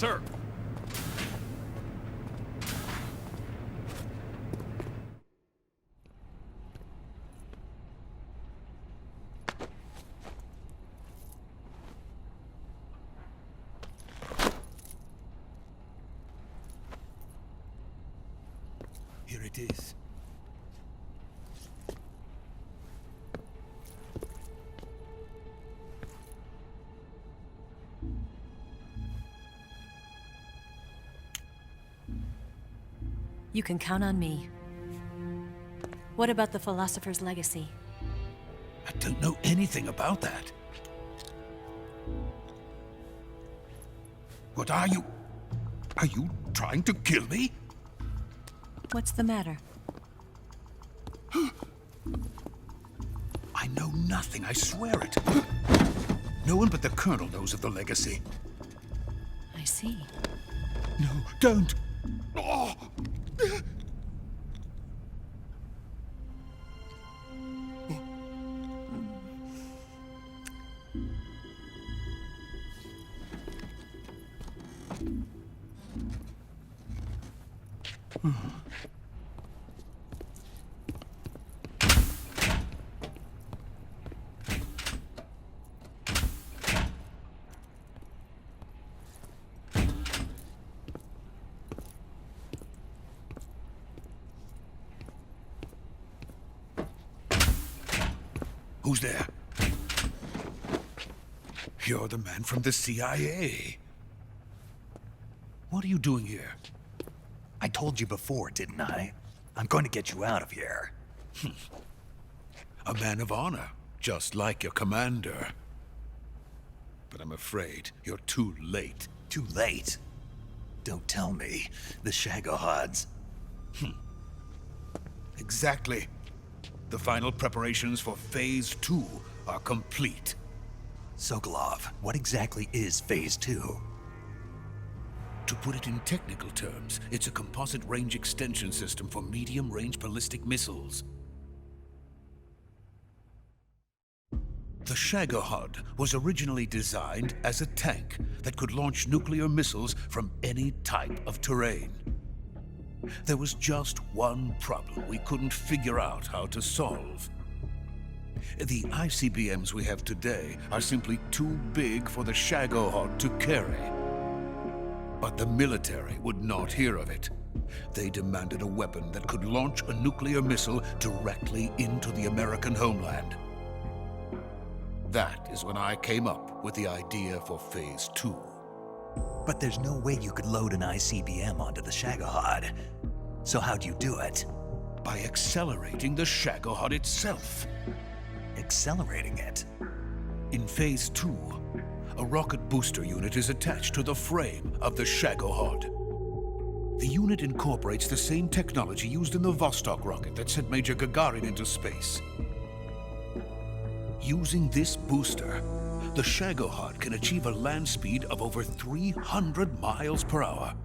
sir. Here it is. You can count on me. What about the philosopher's legacy? I don't know anything about that. What are you? Are you trying to kill me? What's the matter? I know nothing, I swear it. No one but the Colonel knows of the legacy. I see. No, don't! Oh. Who's there? You're the man from the CIA. What are you doing here? I told you before, didn't I? I'm going to get you out of here. A man of honor, just like your commander. But I'm afraid you're too late. Too late? Don't tell me. The Shagohods. Exactly. The final preparations for Phase 2 are complete. Sokolov, what exactly is Phase 2? To put it in technical terms, it's a composite range extension system for medium-range ballistic missiles. The Shagohod was originally designed as a tank that could launch nuclear missiles from any type of terrain. There was just one problem we couldn't figure out how to solve. The ICBMs we have today are simply too big for the Shagohod to carry. But the military would not hear of it. They demanded a weapon that could launch a nuclear missile directly into the American homeland. That is when I came up with the idea for Phase 2. But there's no way you could load an ICBM onto the Shagohod. So how'd you do it? By accelerating the Shagohod itself. Accelerating it? In Phase 2, a rocket booster unit is attached to the frame of the Shagohod. The unit incorporates the same technology used in the Vostok rocket that sent Major Gagarin into space. Using this booster, the Shagohod can achieve a land speed of over 300 miles per hour.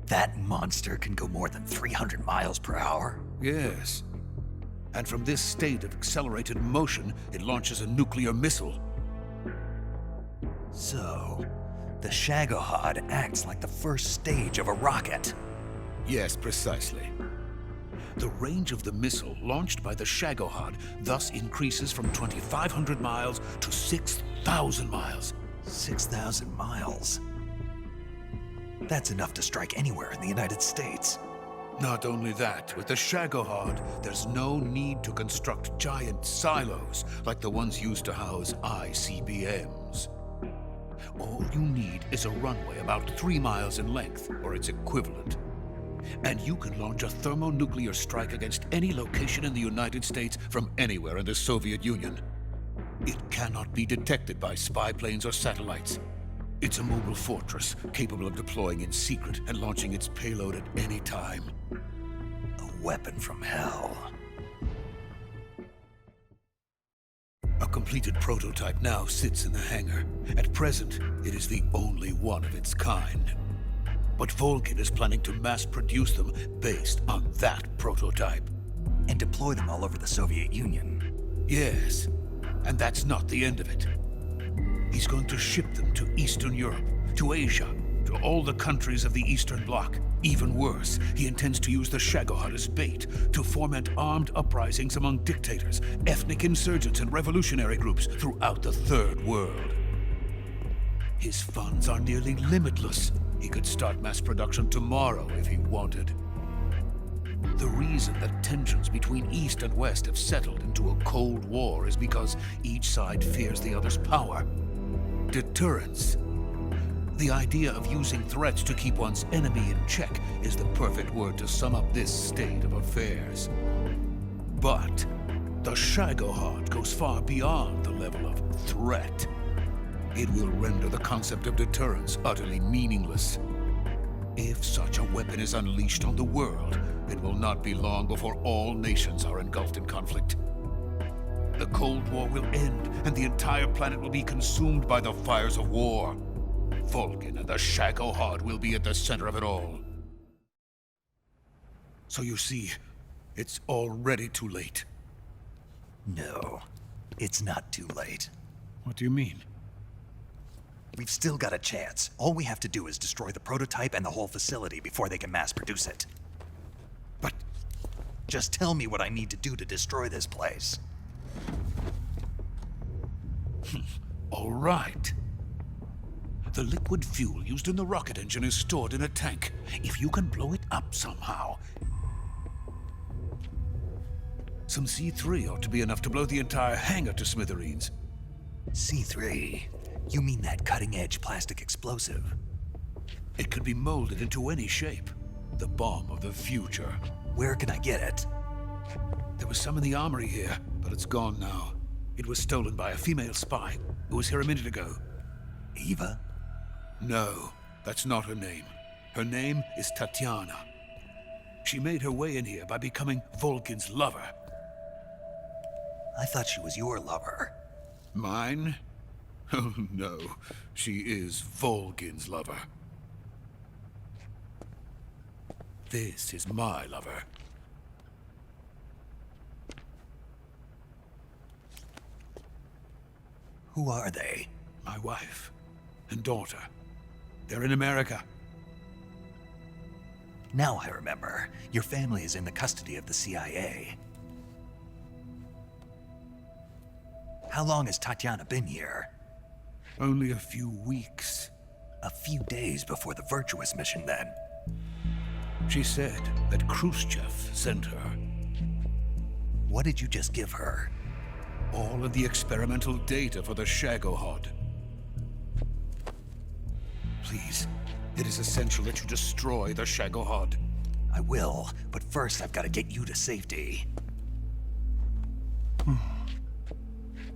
That monster can go more than 300 miles per hour? Yes. And from this state of accelerated motion, it launches a nuclear missile. So, the Shagohod acts like the first stage of a rocket. Yes, precisely. The range of the missile launched by the Shagohod thus increases from 2,500 miles to 6,000 miles. 6,000 miles? That's enough to strike anywhere in the United States. Not only that, with the Shagohod, there's no need to construct giant silos like the ones used to house ICBMs. All you need is a runway about 3 miles in length, or its equivalent. And you can launch a thermonuclear strike against any location in the United States from anywhere in the Soviet Union. It cannot be detected by spy planes or satellites. It's a mobile fortress capable of deploying in secret and launching its payload at any time. A weapon from hell. A completed prototype now sits in the hangar. At present, it is the only one of its kind. But Volkin is planning to mass produce them based on that prototype. And deploy them all over the Soviet Union. Yes, and that's not the end of it. He's going to ship them to Eastern Europe, to Asia, to all the countries of the Eastern Bloc. Even worse, he intends to use the Shagohod as bait to foment armed uprisings among dictators, ethnic insurgents, and revolutionary groups throughout the Third World. His funds are nearly limitless. He could start mass production tomorrow if he wanted. The reason that tensions between East and West have settled into a Cold War is because each side fears the other's power. Deterrence. The idea of using threats to keep one's enemy in check is the perfect word to sum up this state of affairs. But the Shagohod goes far beyond the level of threat. It will render the concept of deterrence utterly meaningless. If such a weapon is unleashed on the world, it will not be long before all nations are engulfed in conflict. The Cold War will end, and the entire planet will be consumed by the fires of war. Vulcan and the Shagohod will be at the center of it all. So you see, it's already too late. No, it's not too late. What do you mean? We've still got a chance. All we have to do is destroy the prototype and the whole facility before they can mass produce it. But just tell me what I need to do to destroy this place. all right. The liquid fuel used in the rocket engine is stored in a tank. If you can blow it up somehow... Some C3 ought to be enough to blow the entire hangar to smithereens. C3? You mean that cutting-edge plastic explosive? It could be molded into any shape. The bomb of the future. Where can I get it? There was some in the armory here, but it's gone now. It was stolen by a female spy who was here a minute ago. Eva? No, that's not her name. Her name is Tatiana. She made her way in here by becoming Vulcan's lover. I thought she was your lover. Mine? Oh no, she is Vulcan's lover. This is my lover. Who are they? My wife and daughter. They're in America. Now I remember. Your family is in the custody of the CIA. How long has Tatiana been here? Only a few weeks. A few days before the Virtuous mission, then. She said that Khrushchev sent her. What did you just give her? All of the experimental data for the Shagohod. Please, it is essential that you destroy the Shagohod. I will, but first I've got to get you to safety.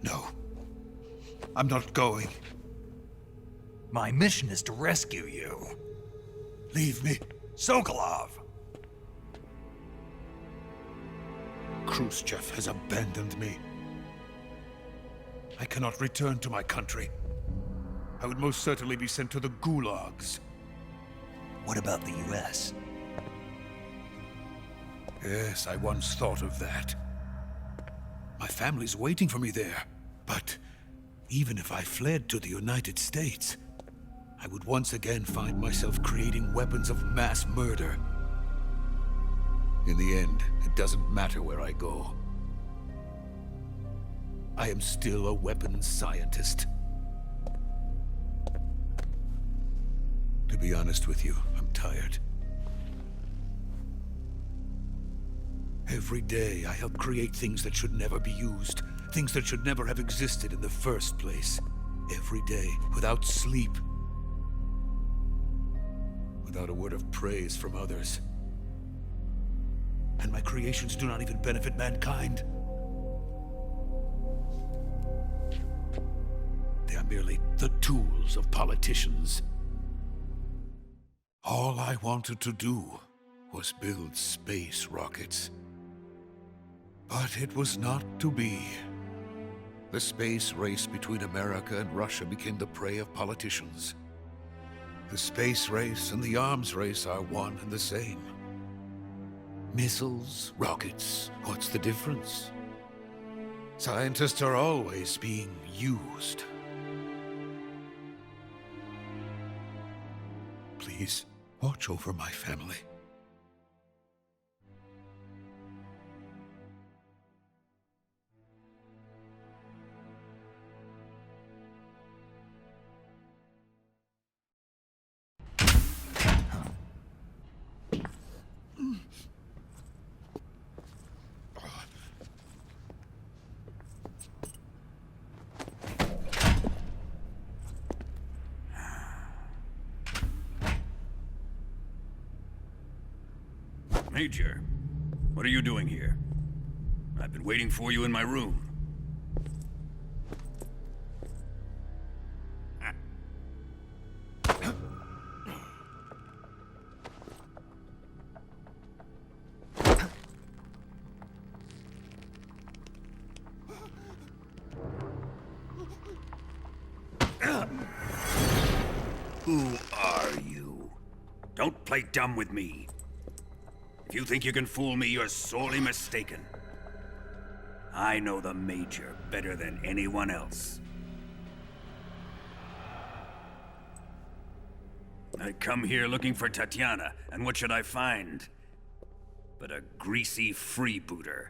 No. I'm not going. My mission is to rescue you. Leave me. Sokolov! Khrushchev has abandoned me. I cannot return to my country. I would most certainly be sent to the gulags. What about the US? Yes, I once thought of that. My family's waiting for me there. But even if I fled to the United States, I would once again find myself creating weapons of mass murder. In the end, it doesn't matter where I go. I am still a weapons scientist. To be honest with you, I'm tired. Every day, I help create things that should never be used, things that should never have existed in the first place. Every day, without sleep, without a word of praise from others. And my creations do not even benefit mankind. They are merely the tools of politicians. All I wanted to do was build space rockets. But it was not to be. The space race between America and Russia became the prey of politicians. The space race and the arms race are one and the same. Missiles, rockets, what's the difference? Scientists are always being used. Please, watch over my family. Major, what are you doing here? I've been waiting for you in my room. Who are you? Don't play dumb with me. If you think you can fool me, you're sorely mistaken. I know the Major better than anyone else. I come here looking for Tatiana, and what should I find? But a greasy freebooter.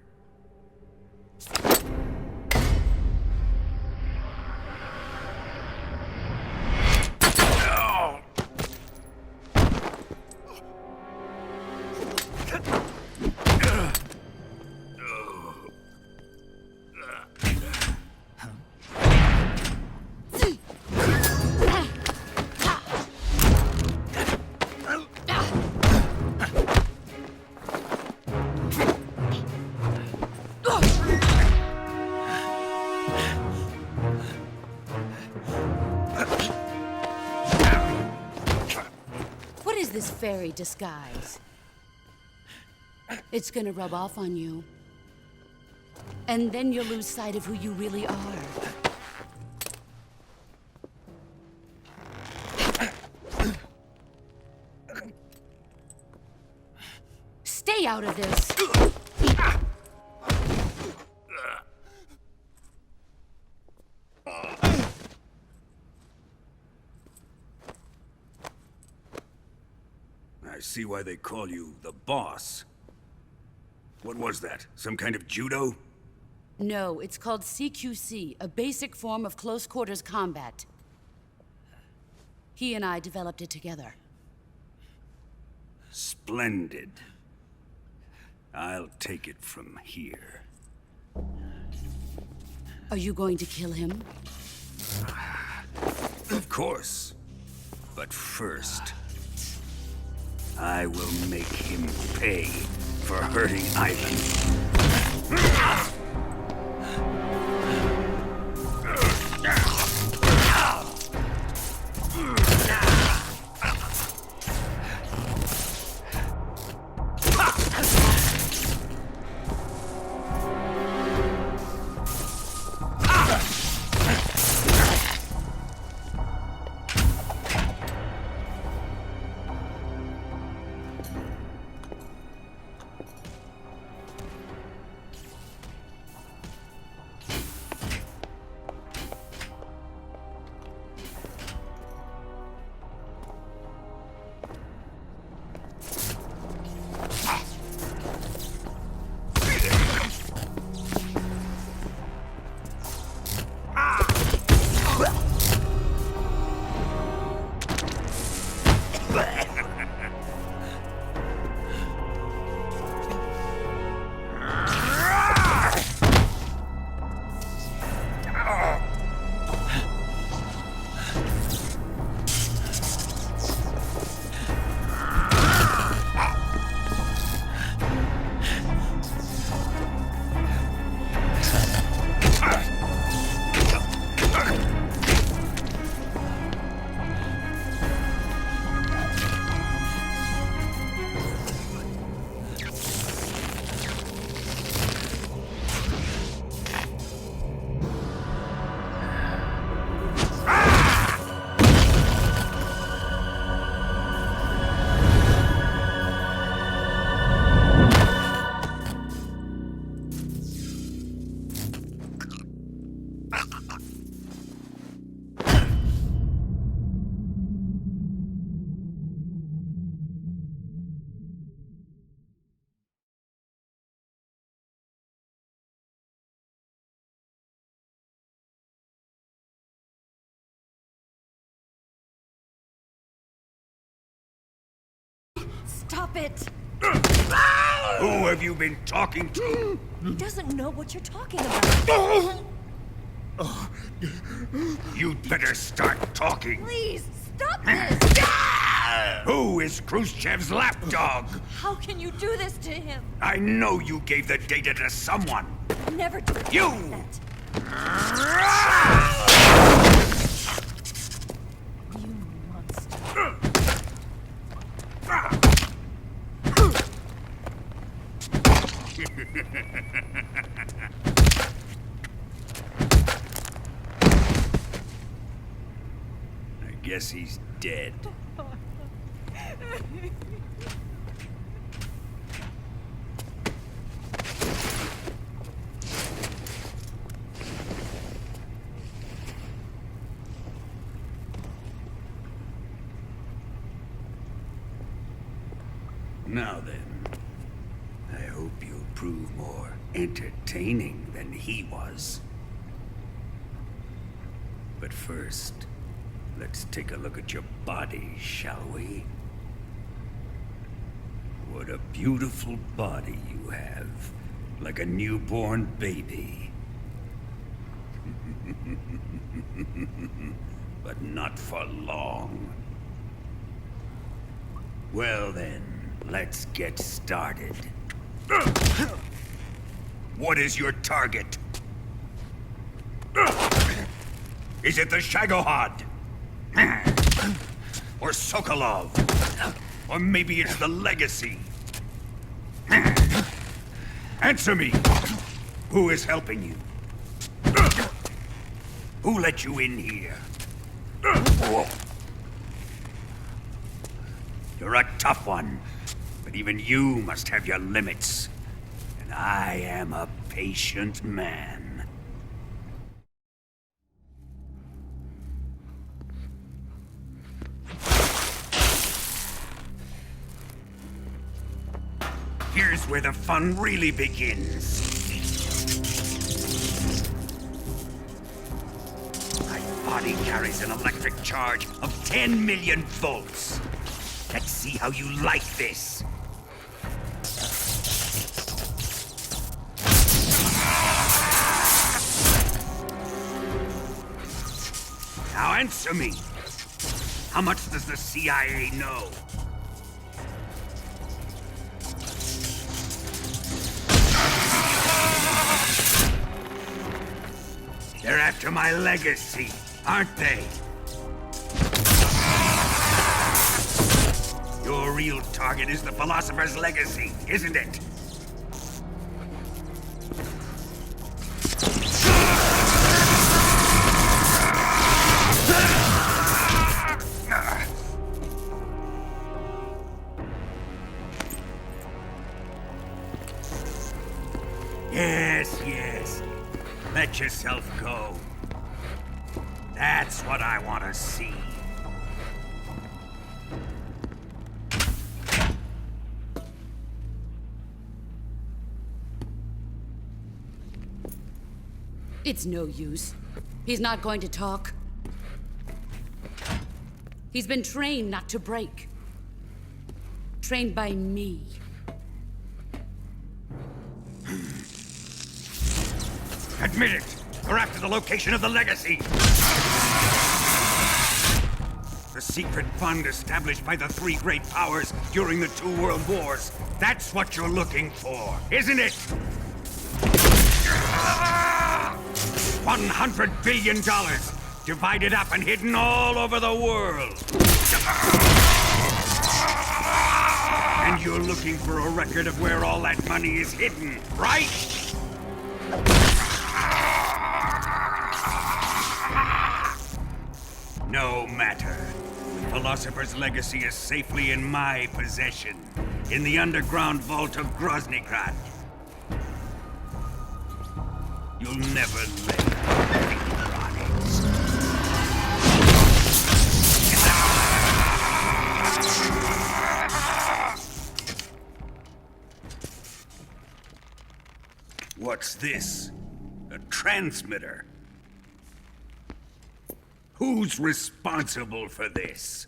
This fairy disguise. It's gonna rub off on you. And then you'll lose sight of who you really are. Stay out of this! I see why they call you the boss. What was that? Some kind of judo? No, it's called CQC, a basic form of close quarters combat. He and I developed it together. Splendid. I'll take it from here. Are you going to kill him? Of course. But first, I will make him pay for hurting Ivan. Stop it! Who have you been talking to? He doesn't know what you're talking about. You'd better start talking. Please, stop this! Who is Khrushchev's lapdog? How can you do this to him? I know you gave the data to someone. Never do You! that. You monster. I guess he's dead. Now then, I hope you'll prove more entertaining than he was. But first, let's take a look at your body, shall we? What a beautiful body you have, like a newborn baby. But not for long. Well then, let's get started. What is your target? Is it the Shagohod? Or Sokolov? Or maybe it's the Legacy? Answer me! Who is helping you? Who let you in here? You're a tough one, but even you must have your limits. And I am a patient man. Here's where the fun really begins. My body carries an electric charge of 10 million volts. Let's see how you like this. Now answer me. How much does the CIA know? They're after my legacy, aren't they? Your real target is the Philosopher's Legacy, isn't it? Yes. Let yourself go. That's what I want to see. It's no use. He's not going to talk. He's been trained not to break. Trained by me. Admit it! We're after the location of the Legacy! The secret fund established by the three great powers during the 2 world wars. That's what you're looking for, isn't it? $100 billion, divided up and hidden all over the world. And you're looking for a record of where all that money is hidden, right? No matter. The Philosopher's Legacy is safely in my possession, in the underground vault of Groznygrad. You'll never lay a finger on it. What's this? A transmitter? Who's responsible for this?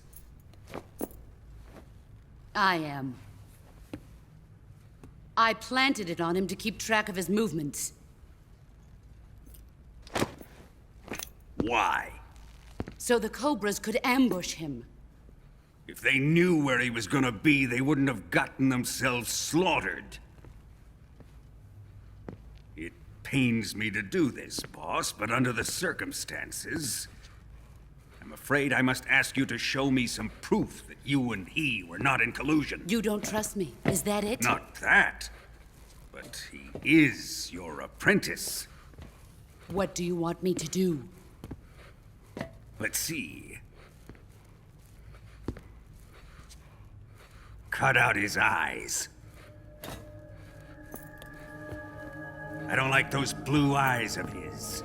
I am. I planted it on him to keep track of his movements. Why? So the Cobras could ambush him. If they knew where he was gonna be, they wouldn't have gotten themselves slaughtered. It pains me to do this, boss, but under the circumstances, I'm afraid I must ask you to show me some proof that you and he were not in collusion. You don't trust me, is that it? Not that, but he is your apprentice. What do you want me to do? Let's see. Cut out his eyes. I don't like those blue eyes of his.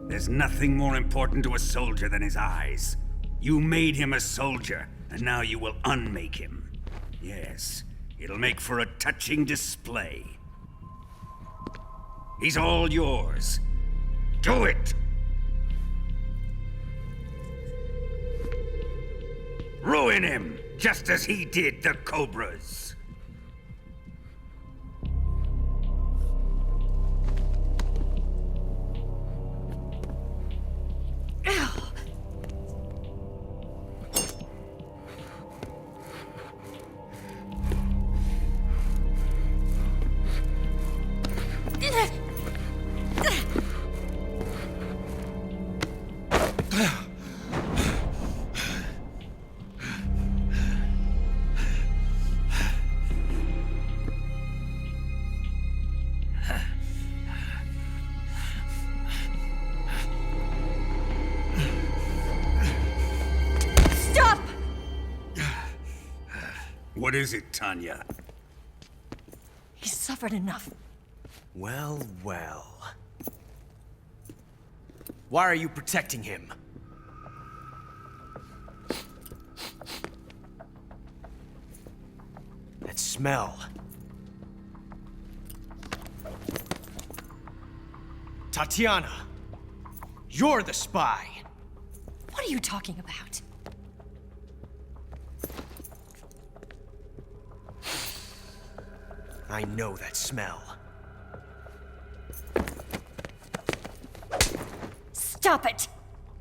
There's nothing more important to a soldier than his eyes. You made him a soldier, and now you will unmake him. Yes, it'll make for a touching display. He's all yours. Do it! Ruin him, just as he did the Cobras. What is it, Tanya? He's suffered enough. Well, well. Why are you protecting him? That smell. Tatiana, you're the spy. What are you talking about? I know that smell. Stop it!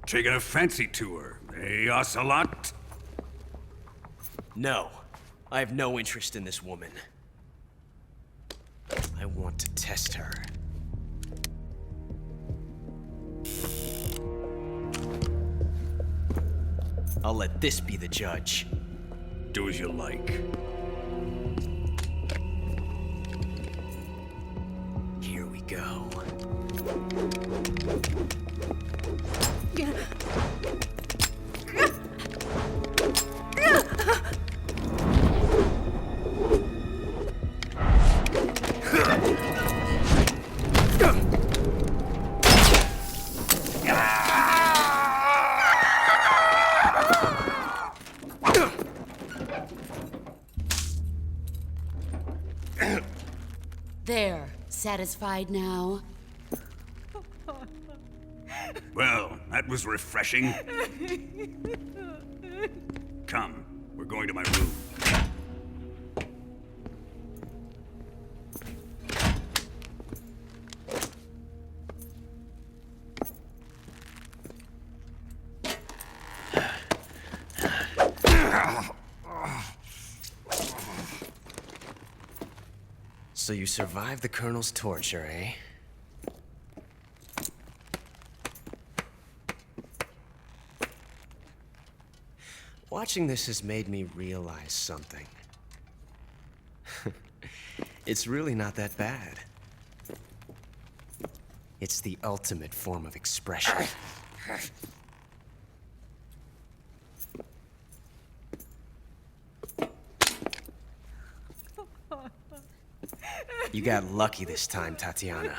Taking a fancy to her, eh, Ocelot? No, I have no interest in this woman. I want to test her. I'll let this be the judge. Do as you like. Here we go. There, satisfied now? Well, that was refreshing. Come, we're going to my room. So you survived the Colonel's torture, eh? Watching this has made me realize something. It's really not that bad. It's the ultimate form of expression. You got lucky this time, Tatiana.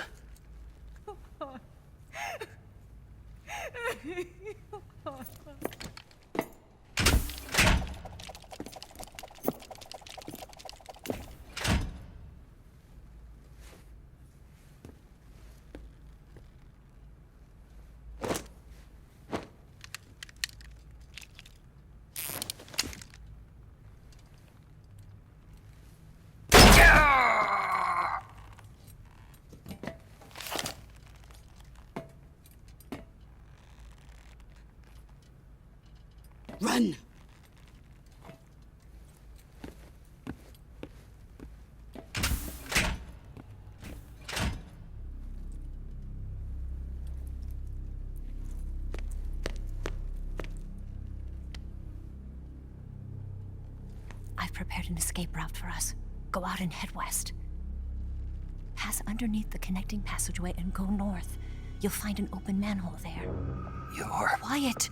Run! I've prepared an escape route for us. Go out and head west. Pass underneath the connecting passageway and go north. You'll find an open manhole there. You're... Quiet!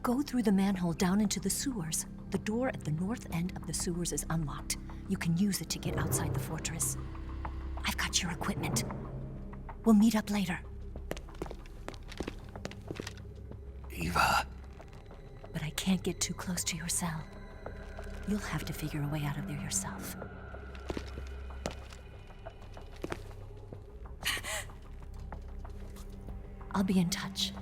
Go through the manhole down into the sewers. The door at the north end of the sewers is unlocked. You can use it to get outside the fortress. I've got your equipment. We'll meet up later. Eva. But I can't get too close to your cell. You'll have to figure a way out of there yourself. I'll be in touch.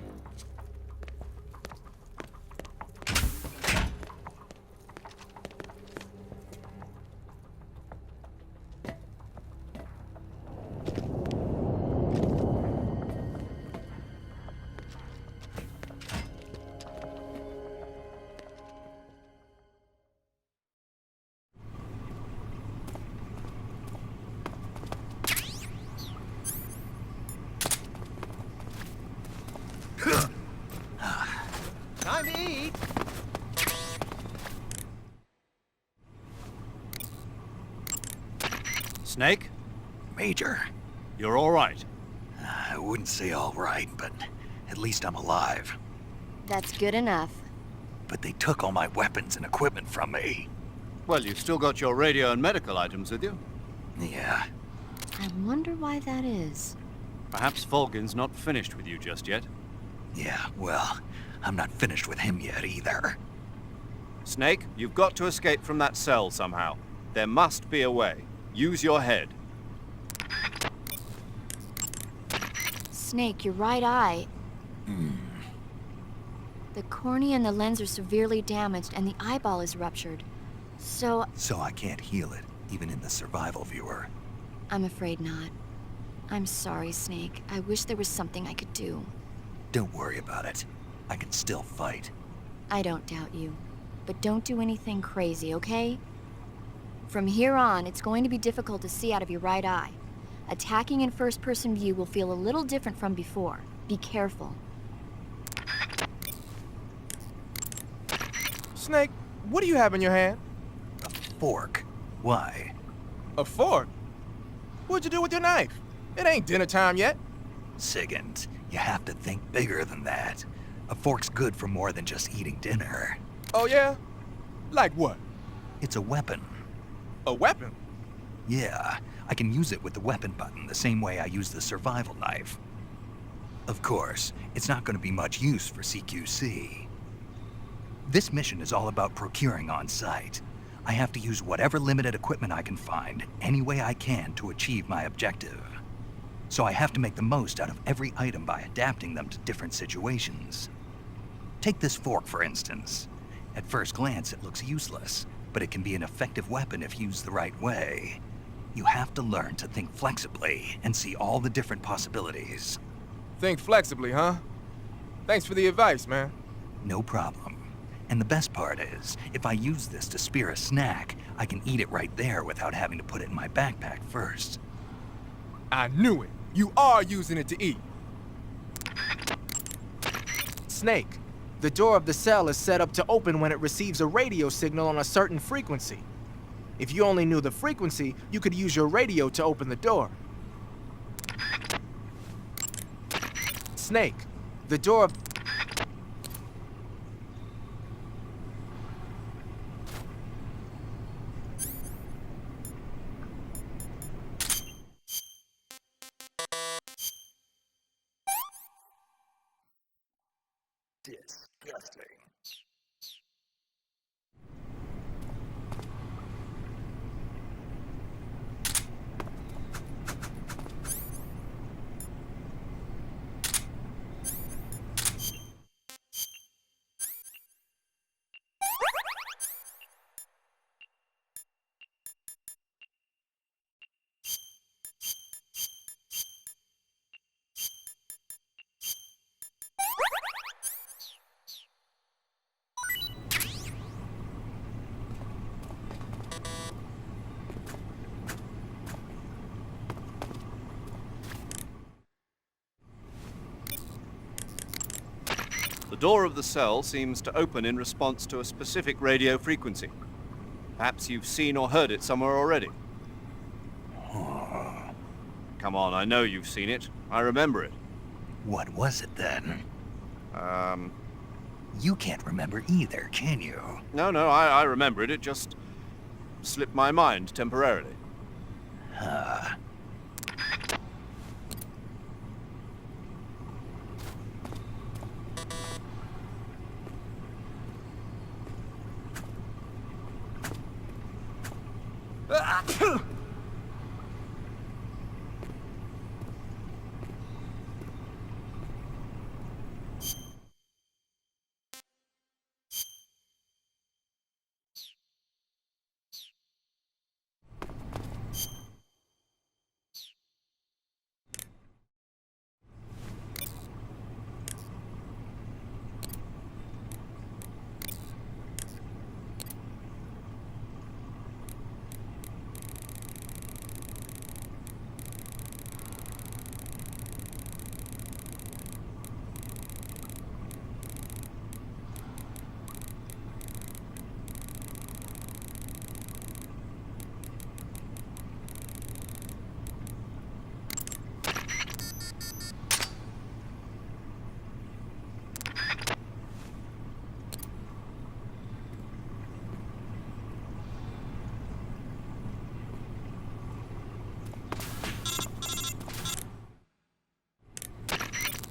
Time to eat. Snake, Major. you're all right. I wouldn't say all right, but at least I'm alive. That's good enough. But they took all my weapons and equipment from me. Well, you've still got your radio and medical items with you. Yeah. I wonder why that is. Perhaps Volgin's not finished with you just yet. Yeah, well, I'm not finished with him yet either. Snake, you've got to escape from that cell somehow. There must be a way. Use your head. Snake, your right eye. The cornea and the lens are severely damaged and the eyeball is ruptured. So, So I can't heal it, even in the survival viewer. I'm afraid not. I'm sorry, Snake. I wish there was something I could do. Don't worry about it. I can still fight. I don't doubt you. But don't do anything crazy, okay? From here on, it's going to be difficult to see out of your right eye. Attacking in first-person view will feel a little different from before. Be careful. Snake, what do you have in your hand? A fork. Why? A fork? What'd you do with your knife? It ain't dinner time yet. Sigint, you have to think bigger than that. A fork's good for more than just eating dinner. Oh yeah? Like what? It's a weapon. A weapon? Yeah, I can use it with the weapon button the same way I use the survival knife. Of course, it's not going to be much use for CQC. This mission is all about procuring on site. I have to use whatever limited equipment I can find, any way I can to achieve my objective. So I have to make the most out of every item by adapting them to different situations. Take this fork, for instance. At first glance, it looks useless, but it can be an effective weapon if used the right way. You have to learn to think flexibly and see all the different possibilities. Think flexibly, huh? Thanks for the advice, man. No problem. And the best part is, if I use this to spear a snack, I can eat it right there without having to put it in my backpack first. I knew it. You are using it to eat. Snake, the door of the cell is set up to open when it receives a radio signal on a certain frequency. If you only knew the frequency, you could use your radio to open the door. Snake, the door of... Disgusting. door of the cell seems to open in response to a specific radio frequency. Perhaps you've seen or heard it somewhere already. Come on, I know you've seen it. I remember it. What was it then? You can't remember either, can you? No, I remember it. It just slipped my mind temporarily.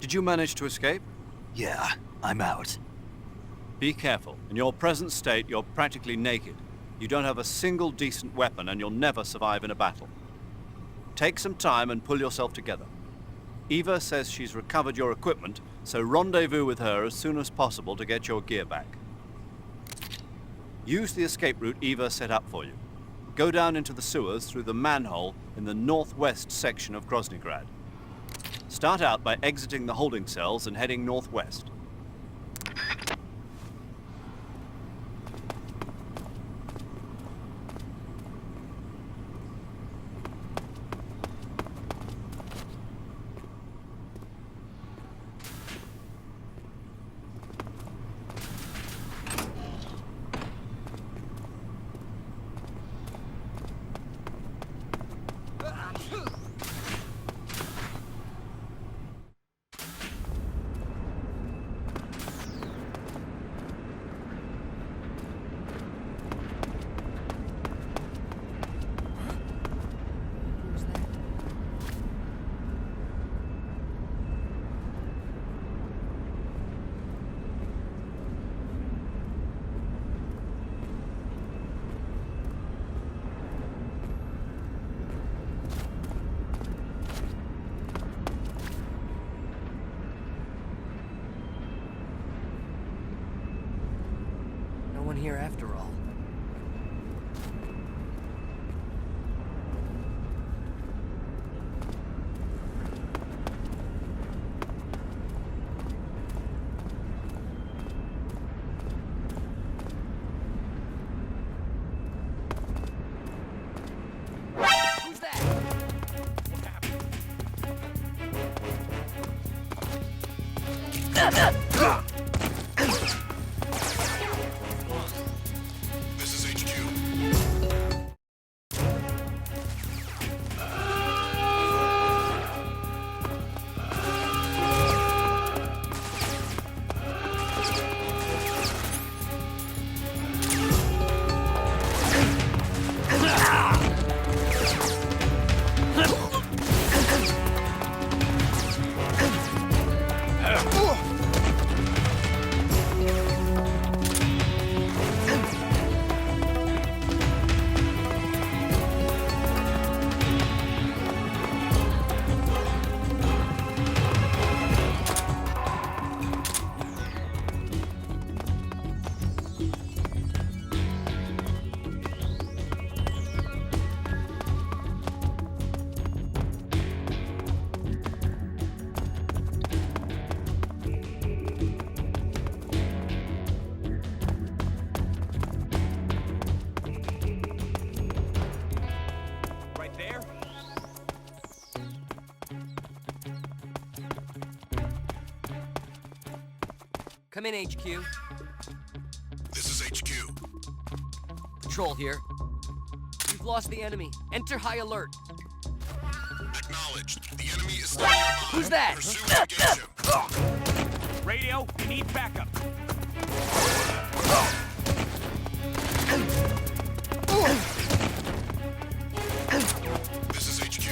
Did you manage to escape? Yeah, I'm out. Be careful. In your present state, you're practically naked. You don't have a single decent weapon, and you'll never survive in a battle. Take some time and pull yourself together. Eva says she's recovered your equipment, so rendezvous with her as soon as possible to get your gear back. Use the escape route Eva set up for you. Go down into the sewers through the manhole in the northwest section of Groznygrad. Start out by exiting the holding cells and heading northwest. Here after all. Who's that? What happened? This is HQ. Come in, HQ. This is HQ. Patrol here. We've lost the enemy. Enter high alert. Acknowledged. The enemy is still nearby. Who's that? Pursue and engage him. Radio, we need backup. This is HQ.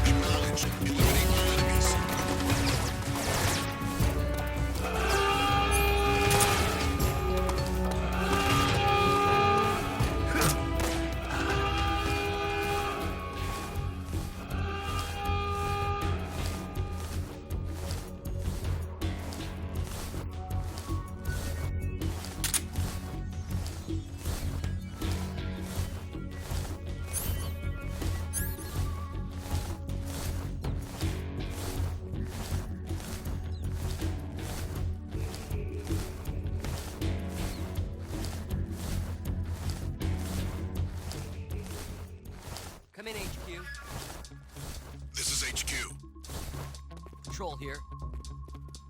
Acknowledged. Eliminate all enemies. Come in, HQ. This is HQ. Patrol here.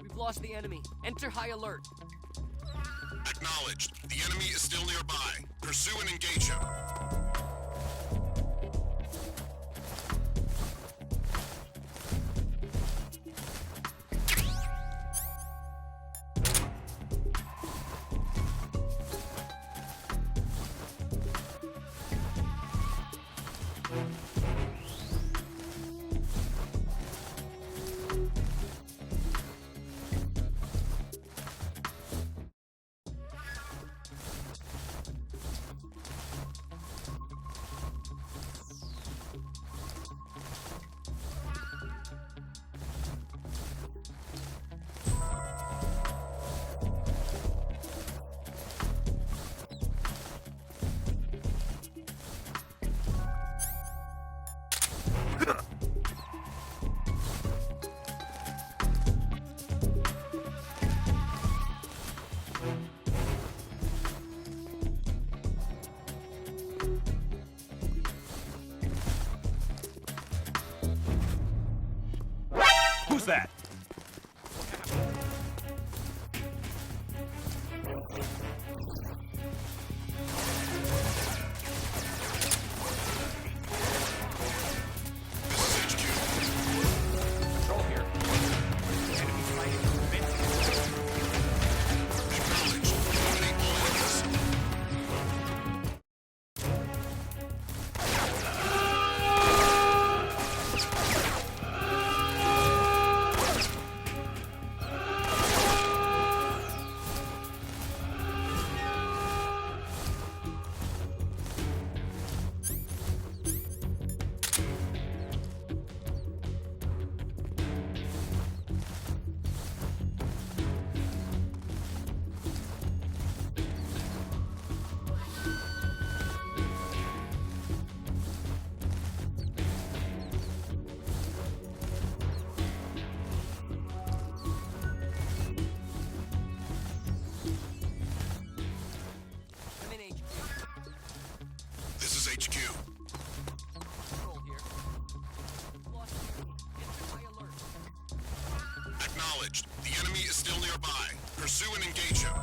We've lost the enemy. Enter high alert. Acknowledged. The enemy is still nearby. Pursue and engage him. Who's that? Patrol here. Enemies fighting to prevent Acknowledged. Eliminate all enemies. Come in, HQ. This is HQ. Patrol here. We've lost the enemy. Enter high alert. Acknowledged. The enemy is still nearby. Pursue and engage him.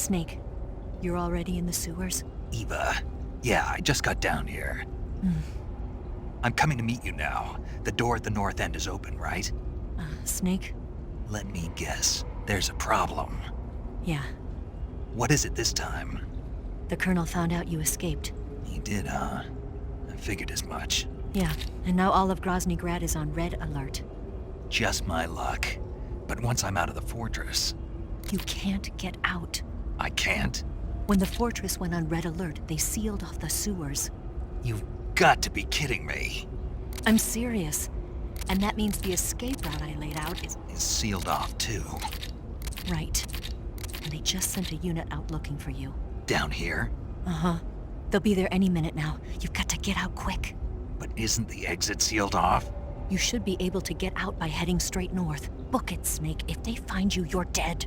Snake, you're already in the sewers? Eva. Yeah, I just got down here. I'm coming to meet you now. The door at the north end is open, right? Snake? Let me guess. There's a problem. Yeah. What is it this time? The Colonel found out you escaped. He did, huh? I figured as much. Yeah, and now all of Grozny Grad is on red alert. Just my luck. But once I'm out of the fortress... You can't get out. I can't? When the fortress went on red alert, they sealed off the sewers. You've got to be kidding me. I'm serious. And that means the escape route I laid out is... It's sealed off, too. Right. And they just sent a unit out looking for you. Down here? Uh-huh. They'll be there any minute now. You've got to get out quick. But isn't the exit sealed off? You should be able to get out by heading straight north. Book it, Snake. If they find you, you're dead.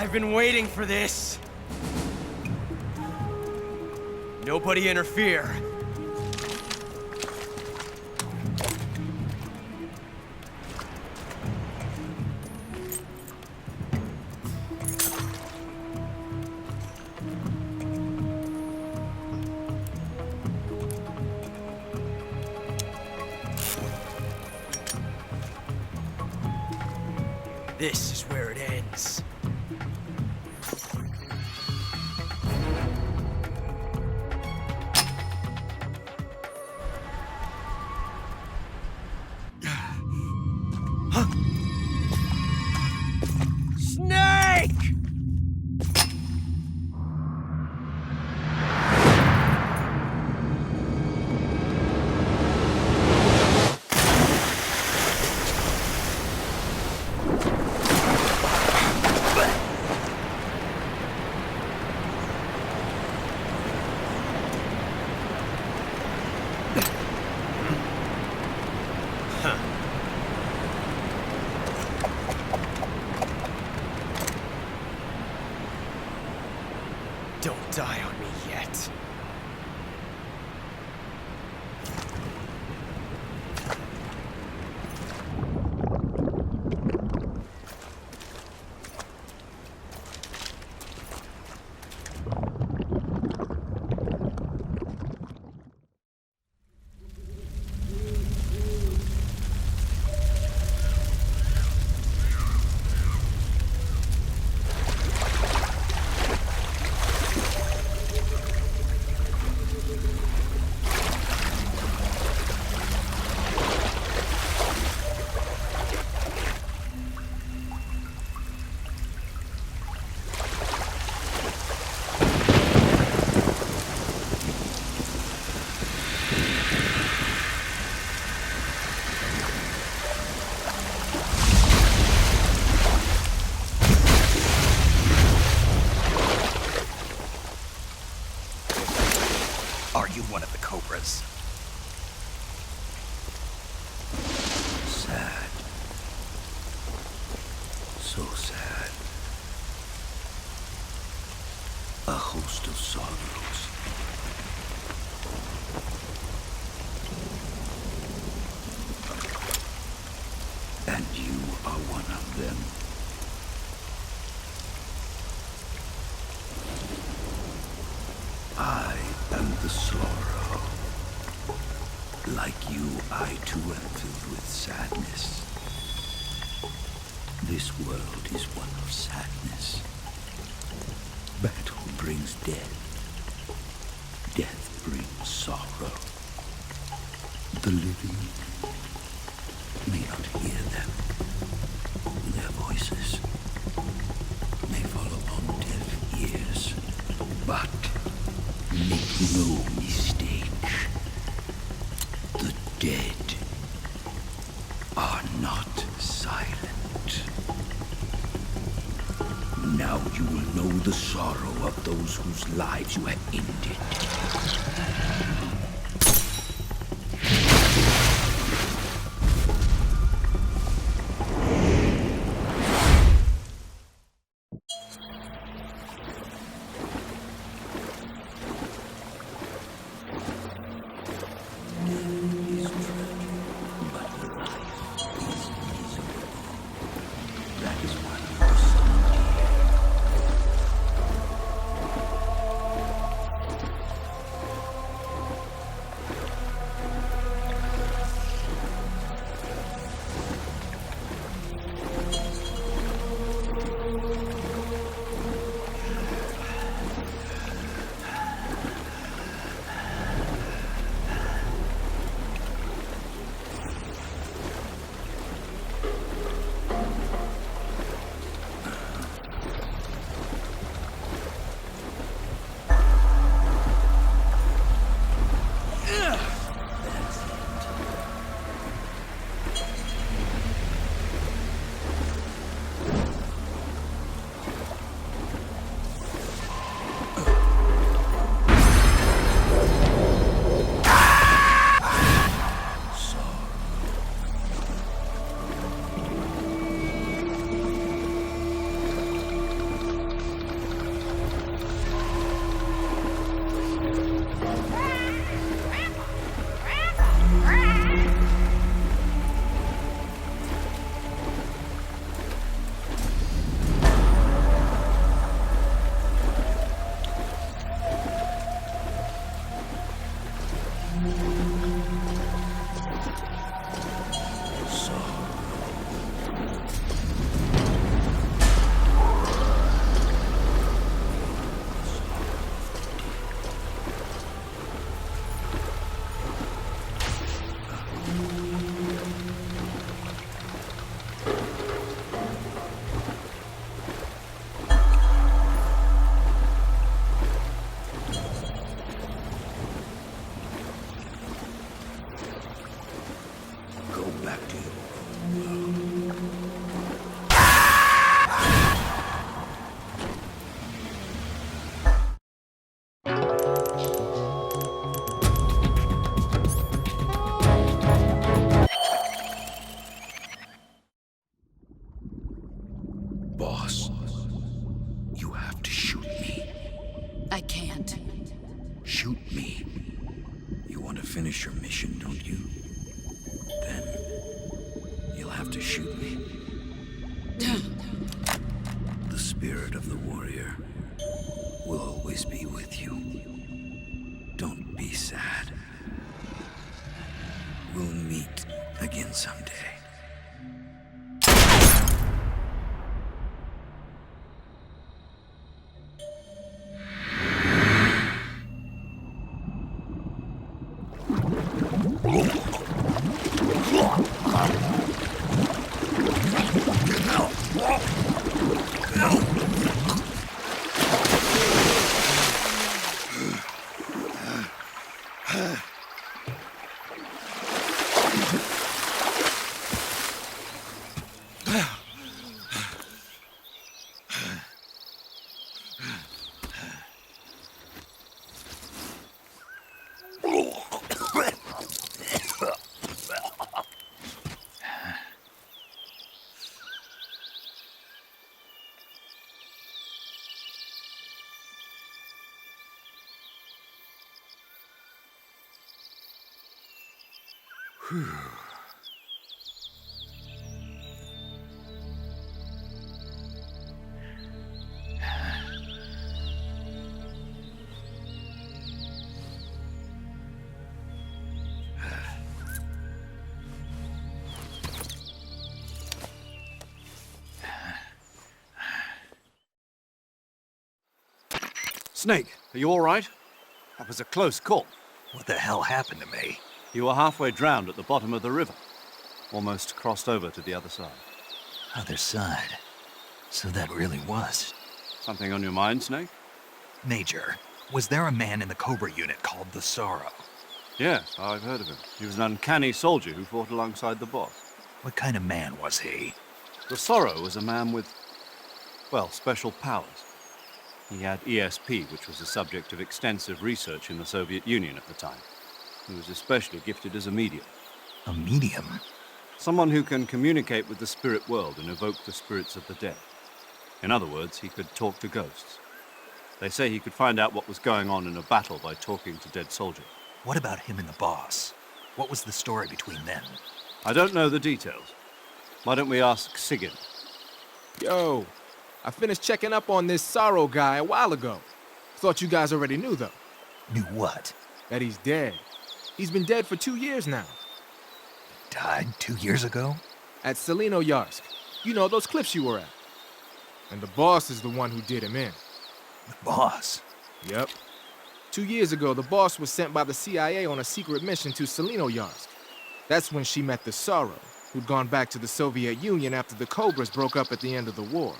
I've been waiting for this. Nobody interfere. This is where it ends. Snake! Don't die on me yet. Are you one of the Cobras? Sad. So sad. A host of sorrows. And you are one of them. I am the sorrow. Like you, I too am filled with sadness. This world is one of sadness. Battle brings death. Death brings sorrow. The living may not hear them. Their voices may fall upon deaf ears. But make no mistake. The dead are not silent. Now you will know the sorrow of those whose lives you have ended. don't you? Then you'll have to shoot me. The spirit of the warrior will always be with you. Don't be sad. We'll meet again someday. Snake, are you all right? That was a close call. What the hell happened to me? You were halfway drowned at the bottom of the river. Almost crossed over to the other side. Other side. So that really was. Something on your mind, Snake? Major, was there a man in the Cobra unit called the Sorrow? Yes, I've heard of him. He was an uncanny soldier who fought alongside the boss. What kind of man was he? The Sorrow was a man with, well, special powers. He had ESP, which was the subject of extensive research in the Soviet Union at the time. He was especially gifted as a medium. A medium? Someone who can communicate with the spirit world and evoke the spirits of the dead. In other words, he could talk to ghosts. They say he could find out what was going on in a battle by talking to dead soldiers. What about him and the boss? What was the story between them? I don't know the details. Why don't we ask Sigyn? Yo, I finished checking up on this Sorrow guy a while ago. Thought you guys already knew, though. Knew what? That he's dead. He's been dead for 2 years now. Died 2 years ago? At Selino-Yarsk. You know, those cliffs you were at. And the boss is the one who did him in. The boss? Yep. 2 years ago, the boss was sent by the CIA on a secret mission to Selino-Yarsk. That's when she met the Sorrow, who'd gone back to the Soviet Union after the Cobras broke up at the end of the war.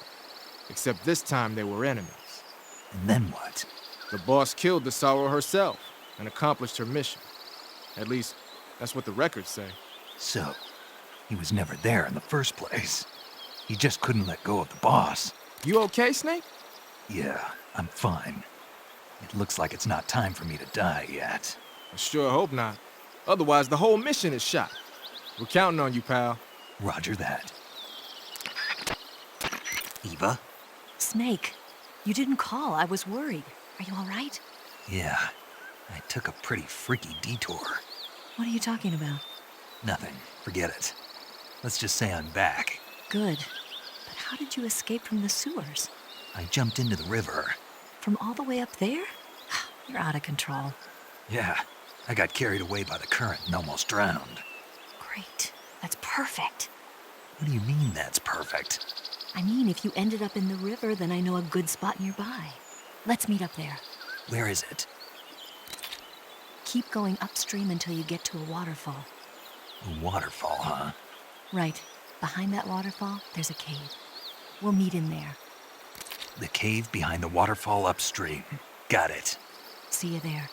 Except this time they were enemies. And then what? The boss killed the Sorrow herself and accomplished her mission. At least, that's what the records say. So, he was never there in the first place. He just couldn't let go of the boss. You okay, Snake? Yeah, I'm fine. It looks like it's not time for me to die yet. I sure hope not. Otherwise, the whole mission is shot. We're counting on you, pal. Roger that. Eva? Snake, you didn't call. I was worried. Are you all right? Yeah, I took a pretty freaky detour. What are you talking about? Nothing. Forget it. Let's just say I'm back. Good. But how did you escape from the sewers? I jumped into the river. From all the way up there? You're out of control. Yeah, I got carried away by the current and almost drowned. Great. That's perfect. What do you mean that's perfect? I mean, if you ended up in the river, then I know a good spot nearby. Let's meet up there. Where is it? Keep going upstream until you get to a waterfall. A waterfall, huh? Right. Behind that waterfall, there's a cave. We'll meet in there. The cave behind the waterfall upstream. Got it. See you there.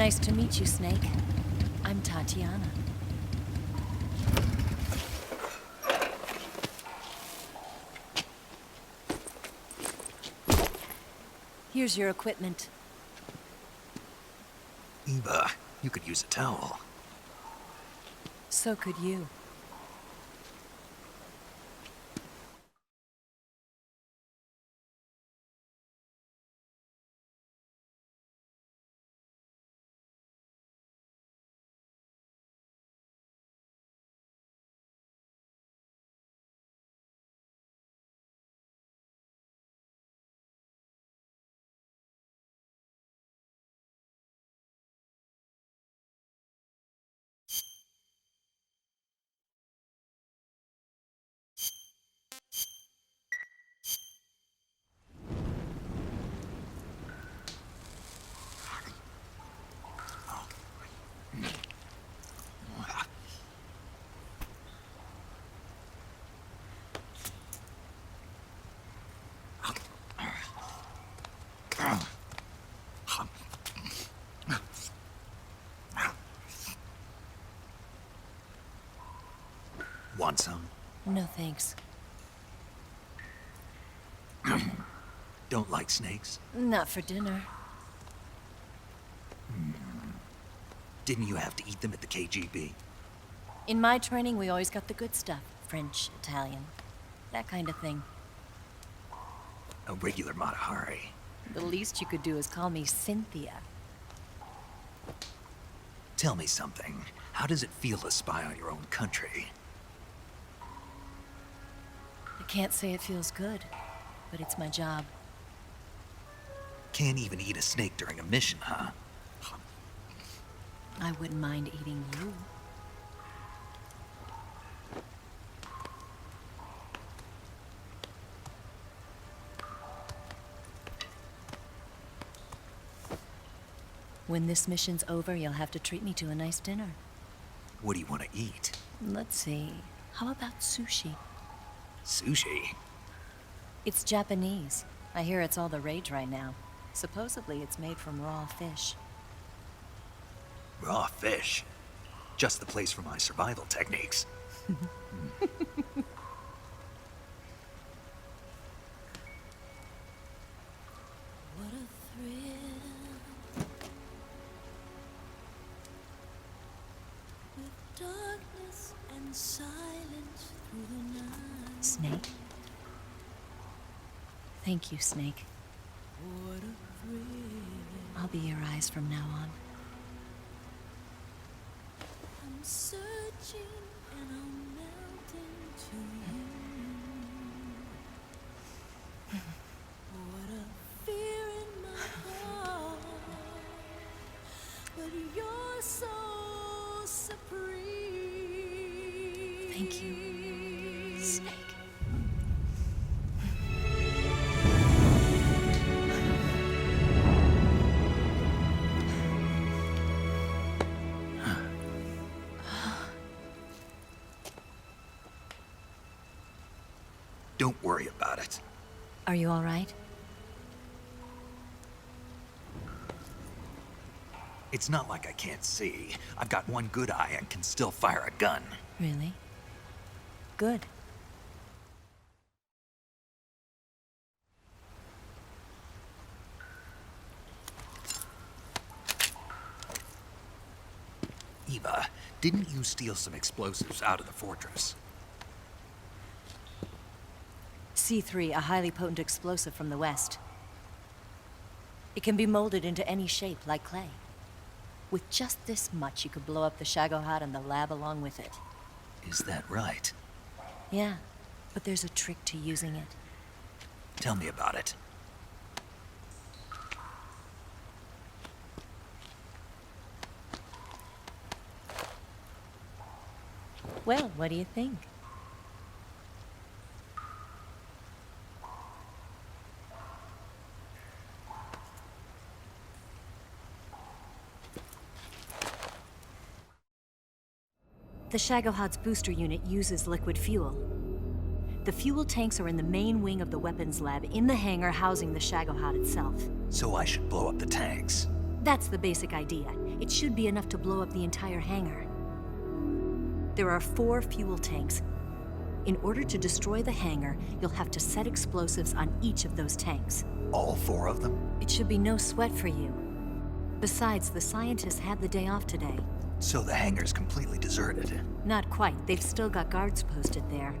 Nice to meet you, Snake. I'm Tatiana. Here's your equipment. Eva, you could use a towel. So could you. Want some? No thanks. Don't like snakes? Not for dinner. Didn't you have to eat them at the KGB? In my training, we always got the good stuff. French, Italian, that kind of thing. A regular Mata Hari. The least you could do is call me Cynthia. Tell me something. How does it feel to spy on your own country? I can't say it feels good, but it's my job. Can't even eat a snake during a mission, huh? I wouldn't mind eating you. When this mission's over, you'll have to treat me to a nice dinner. What do you want to eat? Let's see. How about sushi? Sushi? It's Japanese. I hear it's all the rage right now. Supposedly it's made from raw fish. Raw fish? Just the place for my survival techniques. What a thrill. With darkness and silence through the night. Snake? Thank you, Snake. What a thrill. I'll be your eyes from now on. I'm searching and I'm melting to you. What a fear in my heart, but you're so supreme. Thank you, Snake. Don't worry about it. Are you all right? It's not like I can't see. I've got one good eye and can still fire a gun. Really? Good. Eva, didn't you steal some explosives out of the fortress? C3, a highly potent explosive from the west. It can be molded into any shape, like clay. With just this much, you could blow up the Shagohod and the lab along with it. Is that right? Yeah, but there's a trick to using it. Tell me about it. Well, what do you think? The Shagohod's booster unit uses liquid fuel. The fuel tanks are in the main wing of the weapons lab in the hangar housing the Shagohod itself. So I should blow up the tanks. That's the basic idea. It should be enough to blow up the entire hangar. There are 4 fuel tanks. In order to destroy the hangar, you'll have to set explosives on each of those tanks. All 4 of them? It should be no sweat for you. Besides, the scientists had the day off today. So the hangar's completely deserted. Not quite. They've still got guards posted there.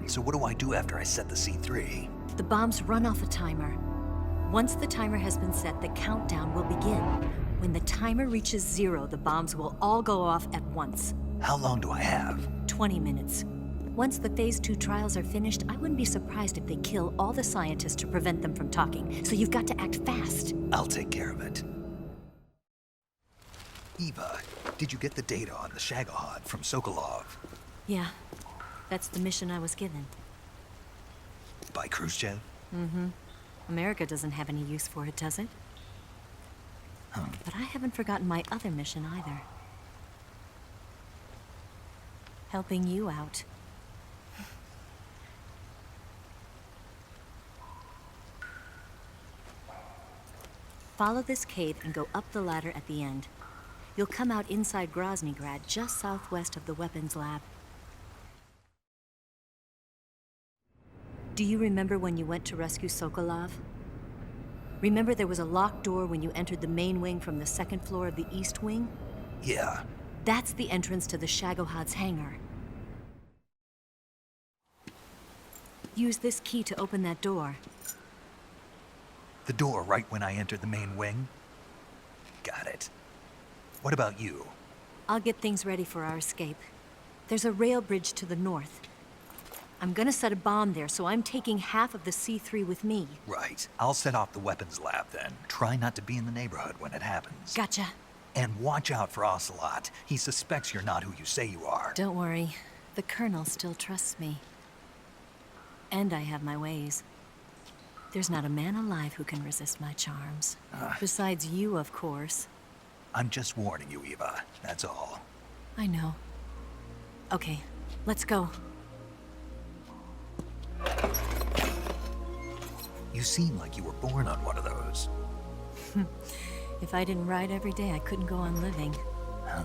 So what do I do after I set the C3? The bombs run off a timer. Once the timer has been set, the countdown will begin. When the timer reaches 0, the bombs will all go off at once. How long do I have? 20 minutes. Once the Phase 2 trials are finished, I wouldn't be surprised if they kill all the scientists to prevent them from talking. So you've got to act fast. I'll take care of it. Eva, did you get the data on the Shagohod from Sokolov? Yeah, that's the mission I was given. By Khrushchev? Mm-hmm. America doesn't have any use for it, does it? But I haven't forgotten my other mission either. Helping you out. Follow this cave and go up the ladder at the end. You'll come out inside Groznygrad, just southwest of the weapons lab. Do you remember when you went to rescue Sokolov? Remember there was a locked door when you entered the main wing from the 2nd floor of the east wing? Yeah. That's the entrance to the Shagohod's hangar. Use this key to open that door. The door right when I entered the main wing? Got it. What about you? I'll get things ready for our escape. There's a rail bridge to the north. I'm gonna set a bomb there, so I'm taking half of the C3 with me. Right. I'll set off the weapons lab then. Try not to be in the neighborhood when it happens. Gotcha. And watch out for Ocelot. He suspects you're not who you say you are. Don't worry. The Colonel still trusts me. And I have my ways. There's not a man alive who can resist my charms. Besides you, of course. I'm just warning you, Eva. That's all. I know. Okay, let's go. You seem like you were born on one of those. If I didn't ride every day, I couldn't go on living. Huh?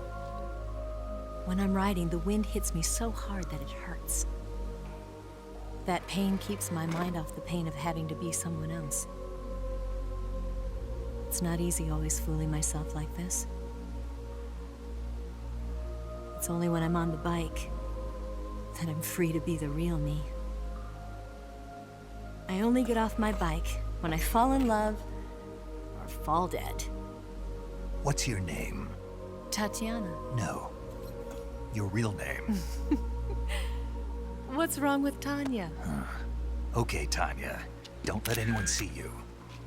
When I'm riding, the wind hits me so hard that it hurts. That pain keeps my mind off the pain of having to be someone else. It's not easy always fooling myself like this. It's only when I'm on the bike that I'm free to be the real me. I only get off my bike when I fall in love or fall dead. What's your name? Tatiana. No. Your real name. What's wrong with Tanya? Okay, Tanya. Don't let anyone see you.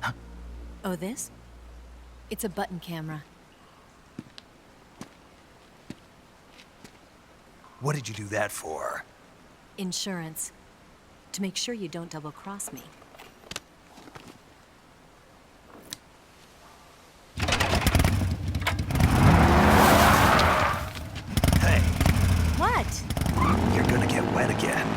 Huh? Oh, this? It's a button camera. What did you do that for? Insurance. To make sure you don't double-cross me. Hey. What? You're gonna get wet again.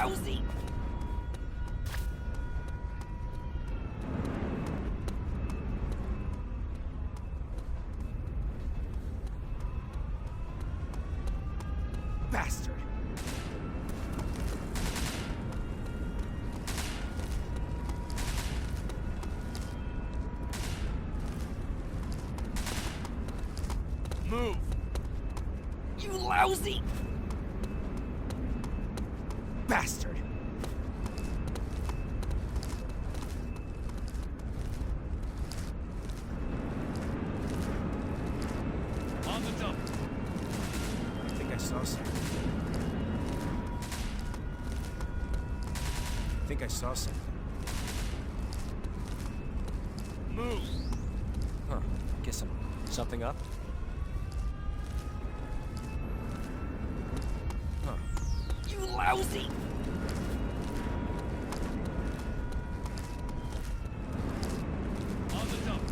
lousy! Bastard! Move! You lousy! Bastard! On the dump! I think I saw something. I think I saw something. Move! Huh. Guess something up? You lousy! On the dump!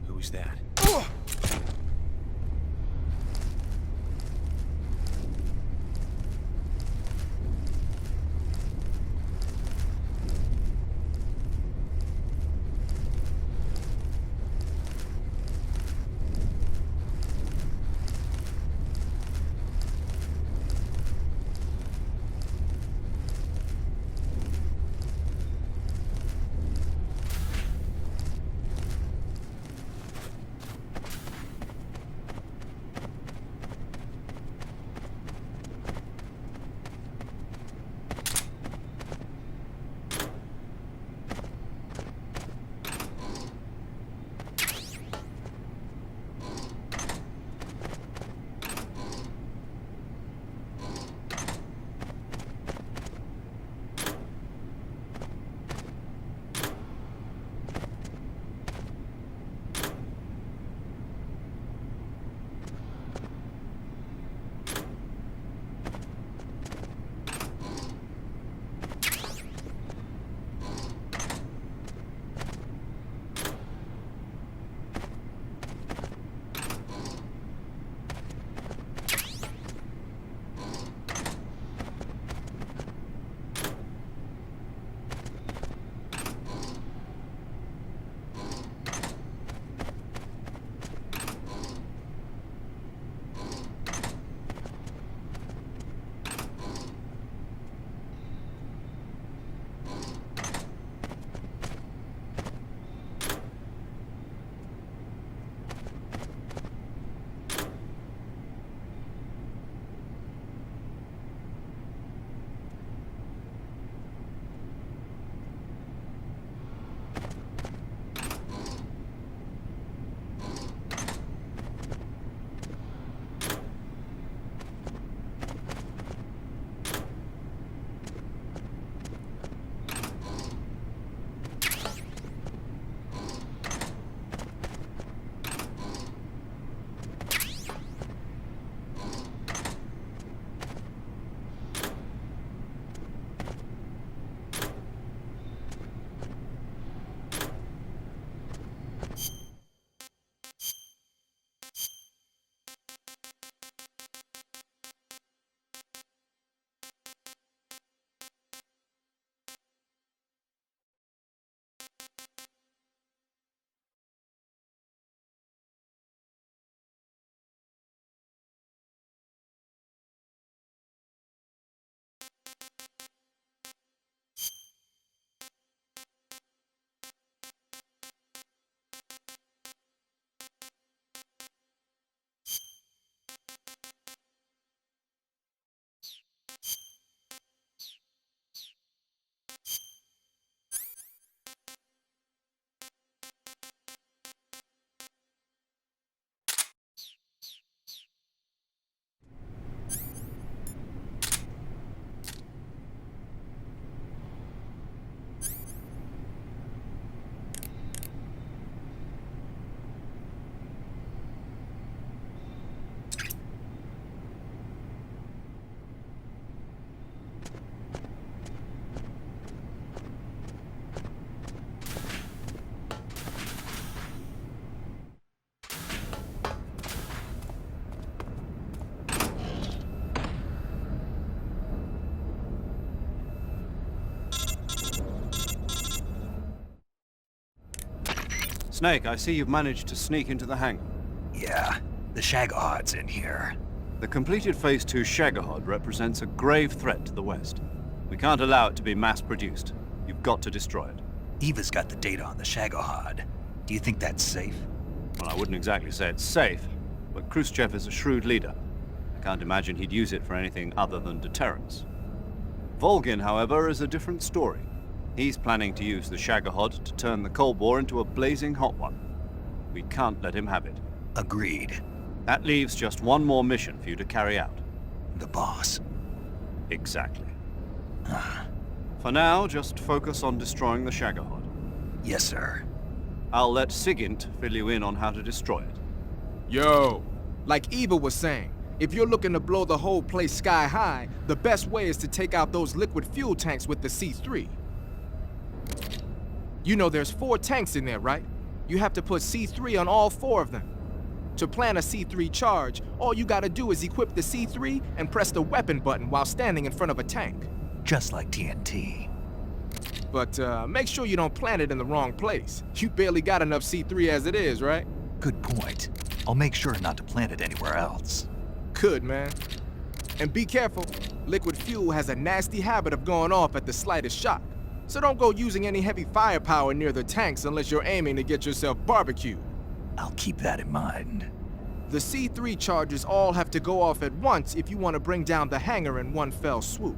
Who's that? Snake, I see you've managed to sneak into the hangar. Yeah, the Shagohod's in here. The completed Phase 2 Shagohod represents a grave threat to the West. We can't allow it to be mass-produced. You've got to destroy it. Eva's got the data on the Shagohod. Do you think that's safe? Well, I wouldn't exactly say it's safe, but Khrushchev is a shrewd leader. I can't imagine he'd use it for anything other than deterrence. Volgin, however, is a different story. He's planning to use the Shagohod to turn the Cold War into a blazing hot one. We can't let him have it. Agreed. That leaves just one more mission for you to carry out. The boss. Exactly. For now, just focus on destroying the Shagohod. Yes, sir. I'll let Sigint fill you in on how to destroy it. Yo, like Eva was saying, if you're looking to blow the whole place sky high, the best way is to take out those liquid fuel tanks with the C3. You know there's 4 tanks in there, right? You have to put C3 on all 4 of them. To plan a C3 charge, all you gotta do is equip the C3 and press the weapon button while standing in front of a tank. Just like TNT. But make sure you don't plant it in the wrong place. You barely got enough C3 as it is, right? Good point. I'll make sure not to plant it anywhere else. Good, man. And be careful. Liquid fuel has a nasty habit of going off at the slightest shock. So don't go using any heavy firepower near the tanks unless you're aiming to get yourself barbecued. I'll keep that in mind. The C3 charges all have to go off at once if you want to bring down the hangar in one fell swoop.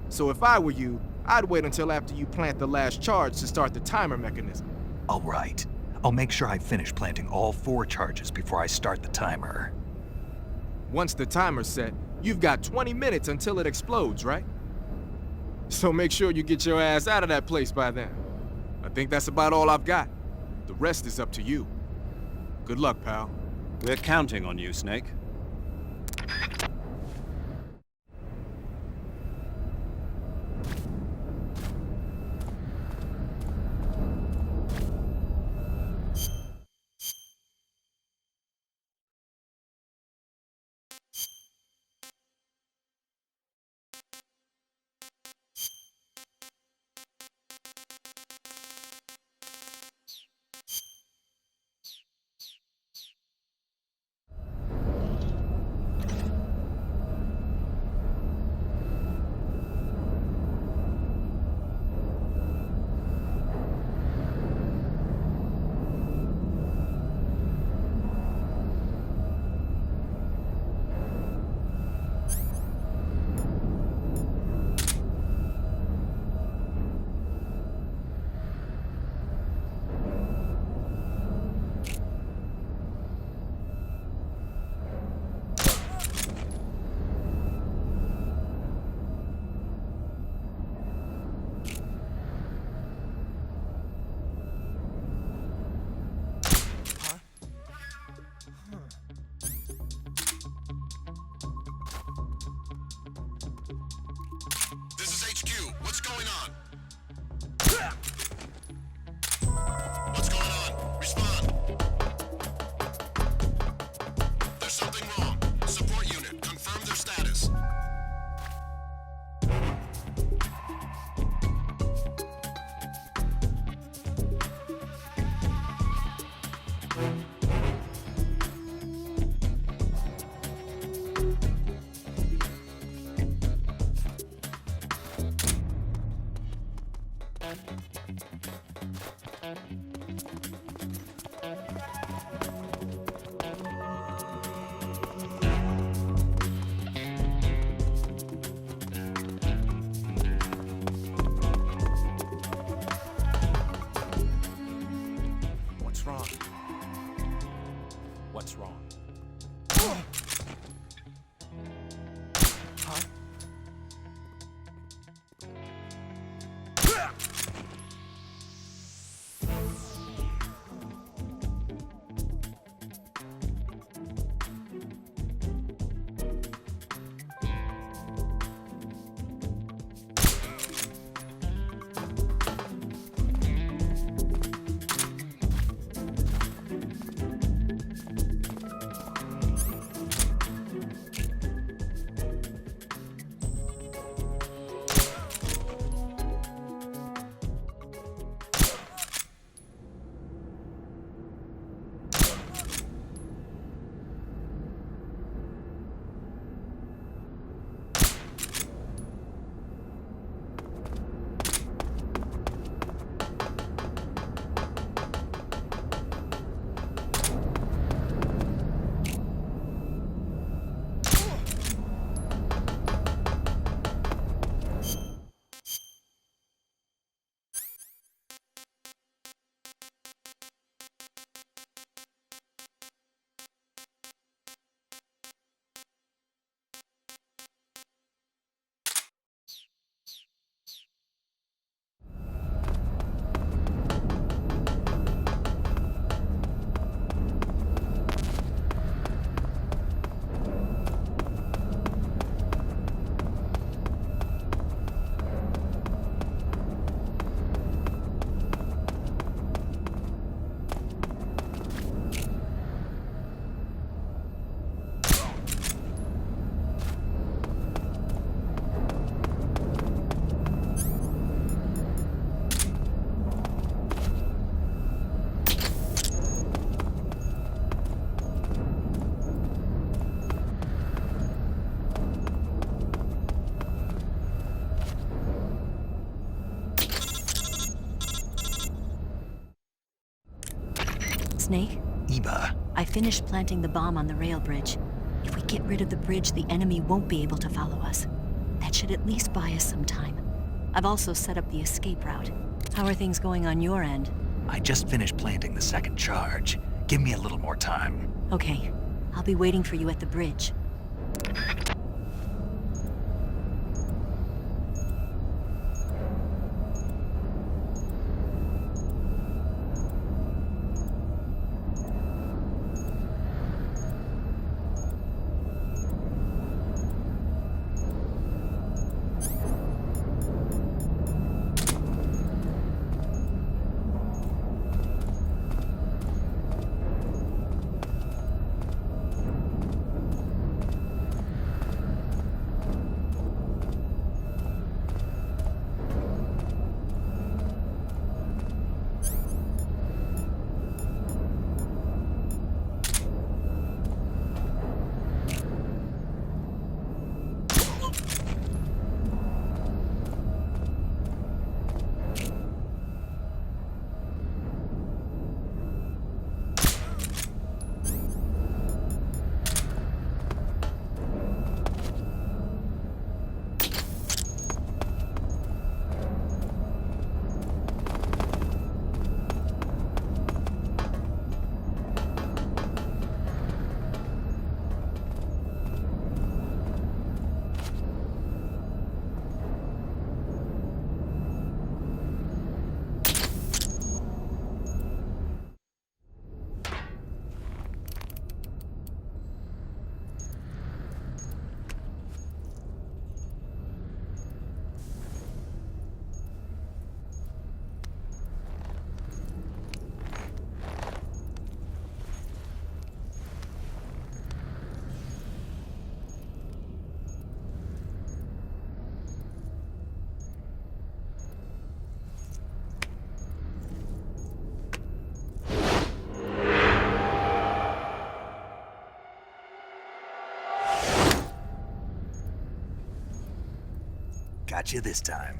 So if I were you, I'd wait until after you plant the last charge to start the timer mechanism. All right. I'll make sure I finish planting all 4 charges before I start the timer. Once the timer's set, you've got 20 minutes until it explodes, right? So make sure you get your ass out of that place by then. I think that's about all I've got. The rest is up to you. Good luck, pal. We're counting on you, Snake. This is HQ. What's going on? What's going on? Respond. There's something wrong. Support unit, confirm their status. What's wrong? What's wrong? Huh? Snake? Eva, I finished planting the bomb on the rail bridge. If we get rid of the bridge, the enemy won't be able to follow us. That should at least buy us some time. I've also set up the escape route. How are things going on your end? I just finished planting the second charge. Give me a little more time. Okay. I'll be waiting for you at the bridge. Got you this time.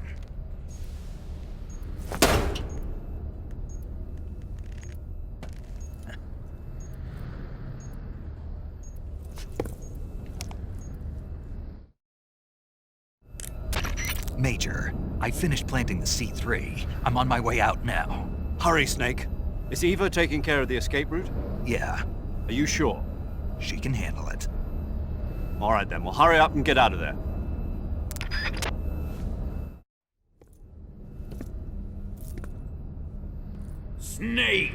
Major, I finished planting the C3. I'm on my way out now. Hurry, Snake. Is Eva taking care of the escape route? Yeah, Are you sure? she can handle it. All right then, well hurry up and get out of there. Snake!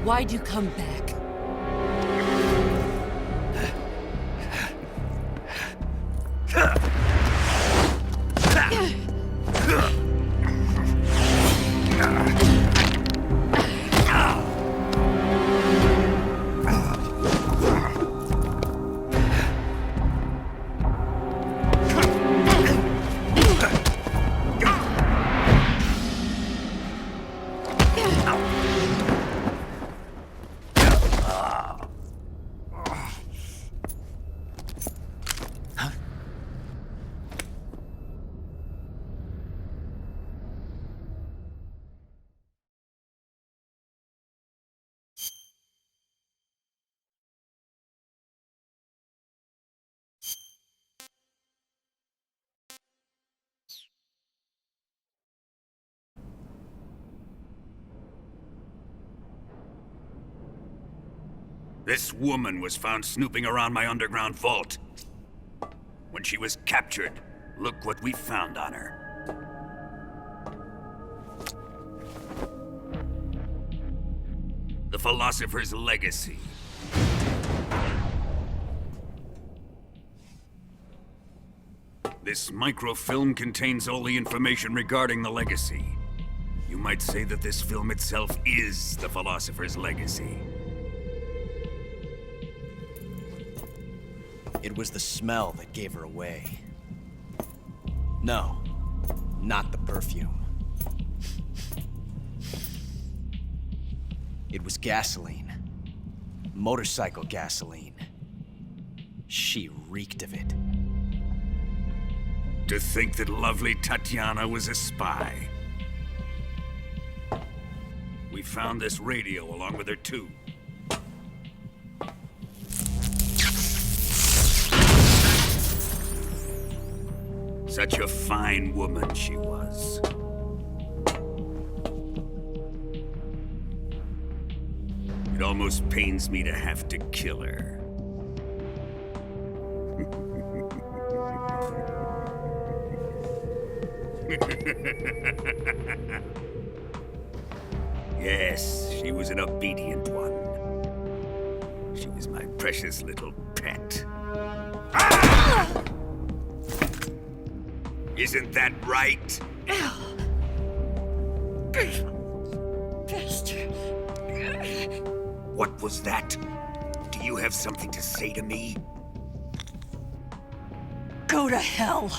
Why'd you come back? This woman was found snooping around my underground vault. When she was captured, look what we found on her. The Philosopher's Legacy. This microfilm contains all the information regarding the Legacy. You might say that this film itself is the Philosopher's Legacy. It was the smell that gave her away. No. not the perfume. It was gasoline. Motorcycle gasoline. She reeked of it. To think that lovely Tatiana was a spy. We found this radio along with her too. Such a fine woman she was. It almost pains me to have to kill her. Yes, she was an obedient one. She was my precious little pet. Ah! Isn't that right? What was that? Do you have something to say to me? Go to hell!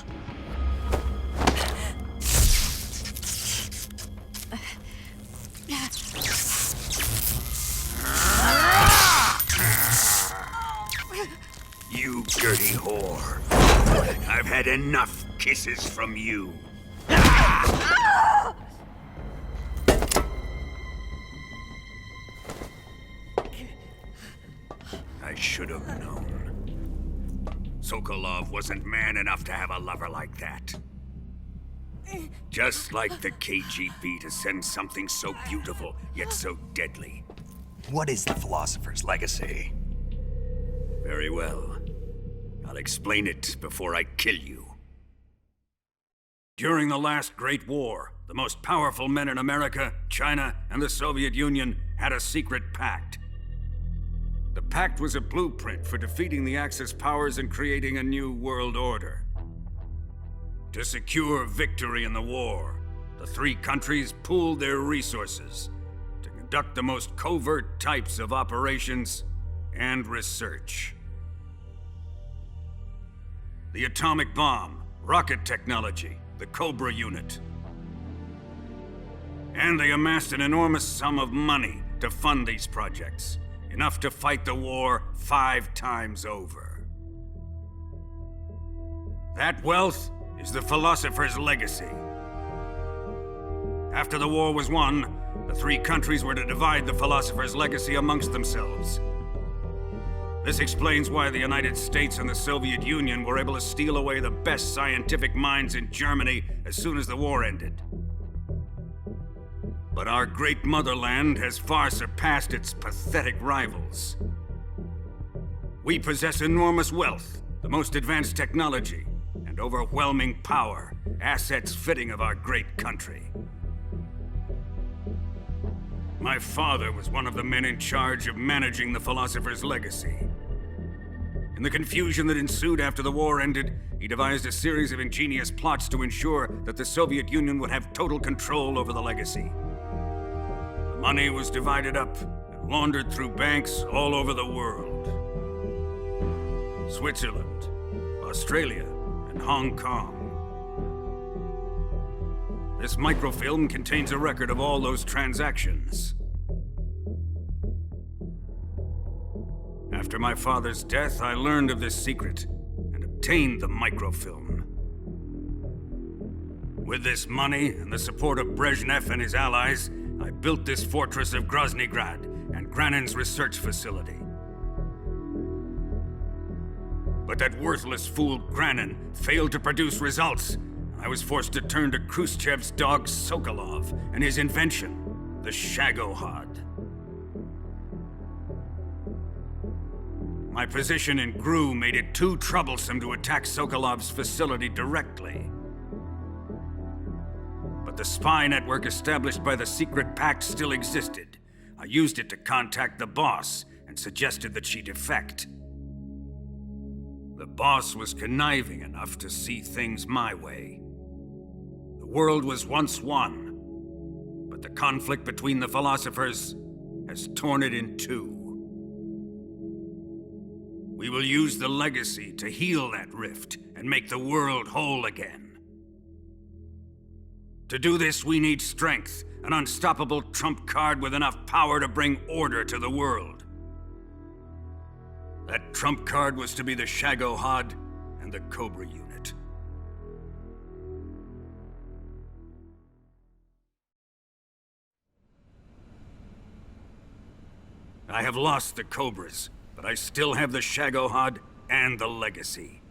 You dirty whore. I've had enough kisses from you. I should have known. Sokolov wasn't man enough to have a lover like that. Just like the KGB to send something so beautiful, yet so deadly. What is the philosopher's legacy? Very well. I'll explain it before I kill you. During the last Great War, the most powerful men in America, China, and the Soviet Union had a secret pact. The pact was a blueprint for defeating the Axis powers and creating a new world order. To secure victory in the war, the three countries pooled their resources to conduct the most covert types of operations and research. The atomic bomb, rocket technology, the Cobra unit. And they amassed an enormous sum of money to fund these projects, enough to fight the war 5 times over. That wealth is the philosopher's legacy. After the war was won, the three countries were to divide the philosopher's legacy amongst themselves. This explains why the United States and the Soviet Union were able to steal away the best scientific minds in Germany as soon as the war ended. But our great motherland has far surpassed its pathetic rivals. We possess enormous wealth, the most advanced technology, and overwhelming power, assets fitting of our great country. My father was one of the men in charge of managing the philosopher's legacy. In the confusion that ensued after the war ended, he devised a series of ingenious plots to ensure that the Soviet Union would have total control over the legacy. The money was divided up and laundered through banks all over the world. Switzerland, Australia, and Hong Kong. This microfilm contains a record of all those transactions. After my father's death, I learned of this secret and obtained the microfilm. With this money and the support of Brezhnev and his allies, I built this fortress of Groznygrad and Granin's research facility. But that worthless fool Granin failed to produce results. I was forced to turn to Khrushchev's dog Sokolov and his invention, the Shagohod. My position in GRU made it too troublesome to attack Sokolov's facility directly. But the spy network established by the secret pact still existed. I used it to contact the boss and suggested that she defect. The boss was conniving enough to see things my way. The world was once one, but the conflict between the philosophers has torn it in two. We will use the legacy to heal that rift and make the world whole again. To do this, we need strength, an unstoppable trump card with enough power to bring order to the world. That trump card was to be the Shagohod and the Cobra unit. I have lost the Cobras, but I still have the Shagohod and the Legacy.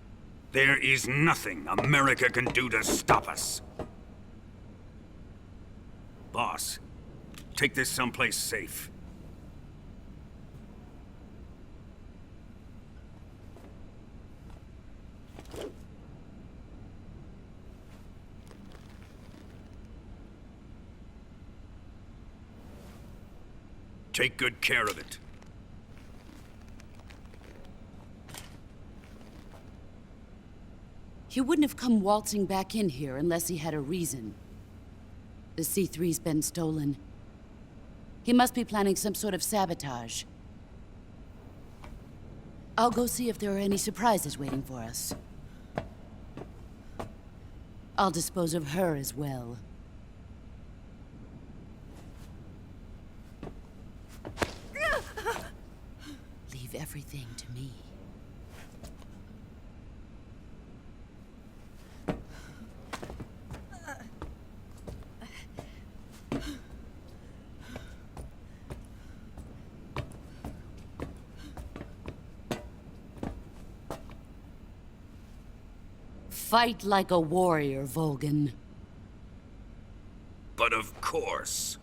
There is nothing America can do to stop us. Boss, take this someplace safe. Take good care of it. He wouldn't have come waltzing back in here unless he had a reason. The C3's been stolen. He must be planning some sort of sabotage. I'll go see if there are any surprises waiting for us. I'll dispose of her as well. Leave everything to me. Fight like a warrior, Volgan. But of course.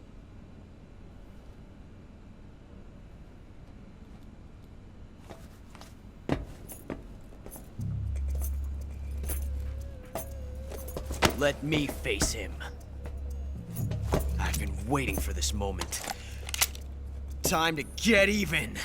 Let me face him. I've been waiting for this moment. Time to get even.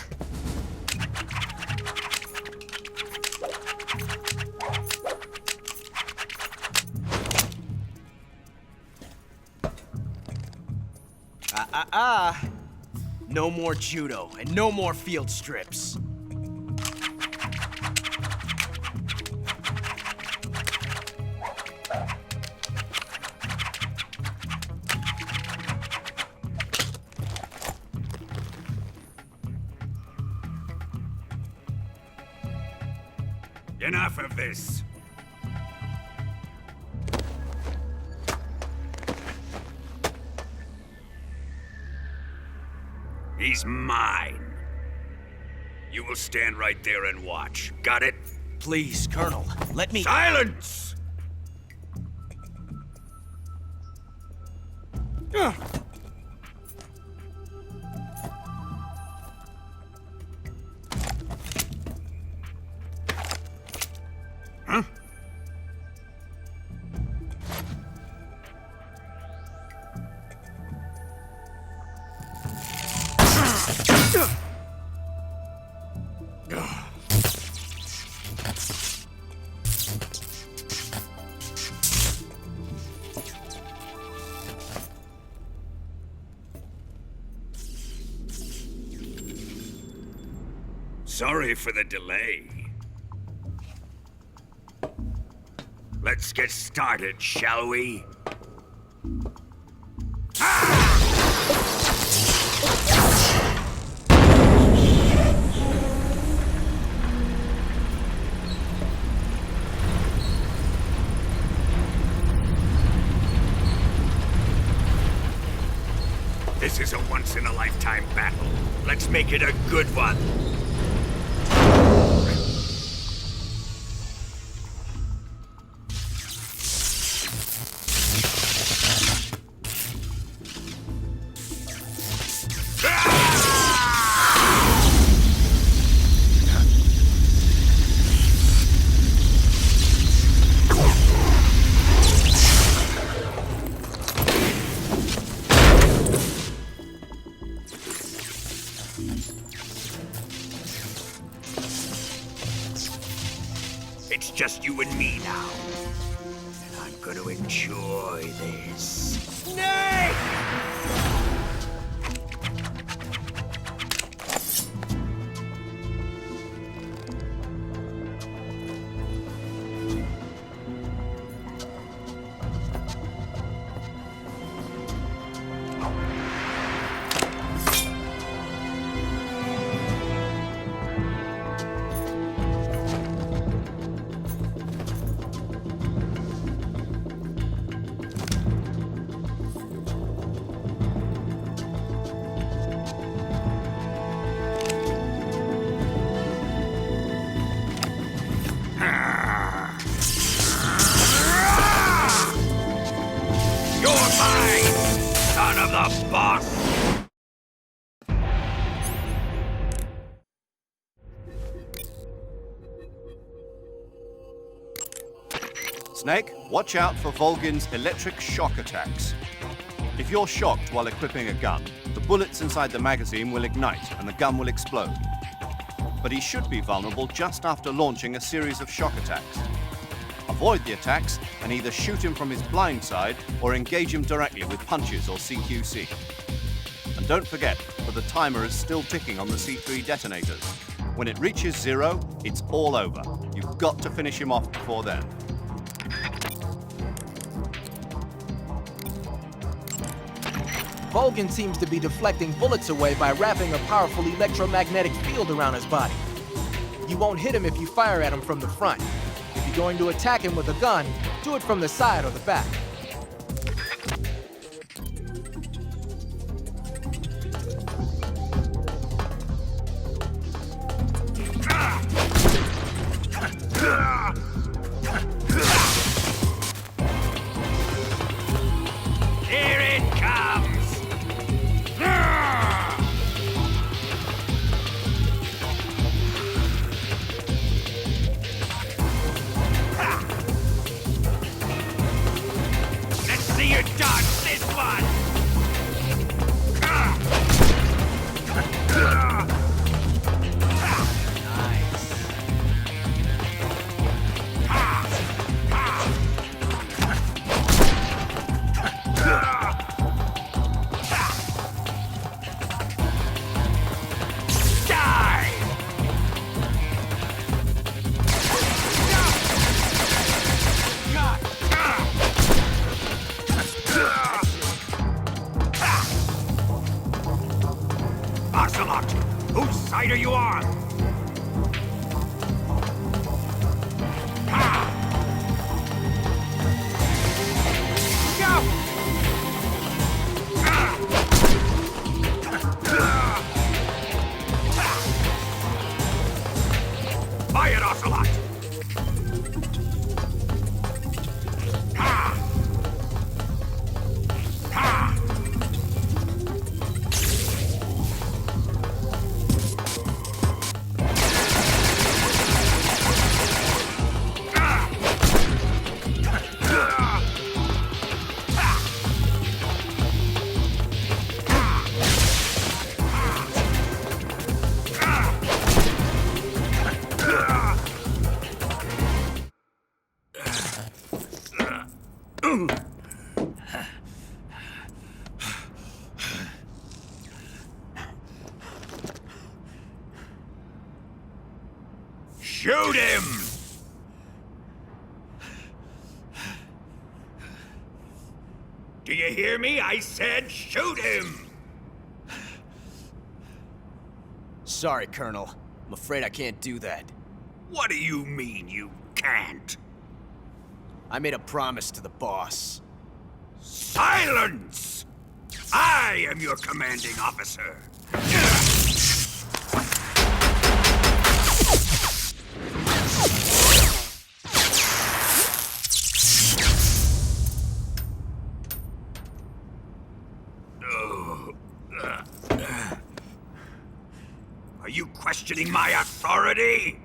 No more judo, and no more field strips. Enough of this. He's mine. You will stand right there and watch. Got it? Please, Colonel, let me— Silence! Huh? Sorry for the delay. Let's get started, shall we? This is a once-in-a-lifetime battle. Let's make it a good one. It's just you and me now. And I'm gonna enjoy this. Snake! of the boss! Snake, watch out for Volgin's electric shock attacks. If you're shocked while equipping a gun, the bullets inside the magazine will ignite and the gun will explode. But he should be vulnerable just after launching a series of shock attacks. Avoid the attacks and either shoot him from his blind side or engage him directly with punches or CQC. And don't forget that the timer is still ticking on the C3 detonators. When it reaches 0, it's all over. You've got to finish him off before then. Volgin seems to be deflecting bullets away by wrapping a powerful electromagnetic field around his body. You won't hit him if you fire at him from the front. If you're going to attack him with a gun, do it from the side or the back. Here it comes! Let's see you dodge this one! Ocelot, whose side are you on? Ha! Go! Buy it, Ocelot! Ha! Ha! Shoot him! Do you hear me? I said shoot him! Sorry, Colonel. I'm afraid I can't do that. What do you mean you can't? I made a promise to the boss. Silence! I am your commanding officer. Are you questioning my authority?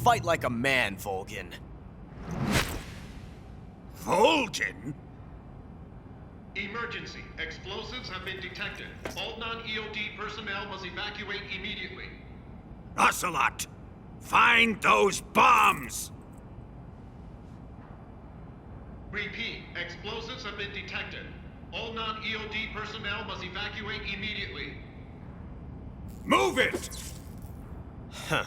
Fight like a man, Volgin. Volgin? Emergency. Explosives have been detected. All non-EOD personnel must evacuate immediately. Ocelot, find those bombs! Repeat. Explosives have been detected. All non-EOD personnel must evacuate immediately. Move it! Huh.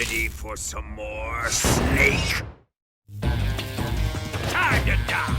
Ready for some more snake? Time to die!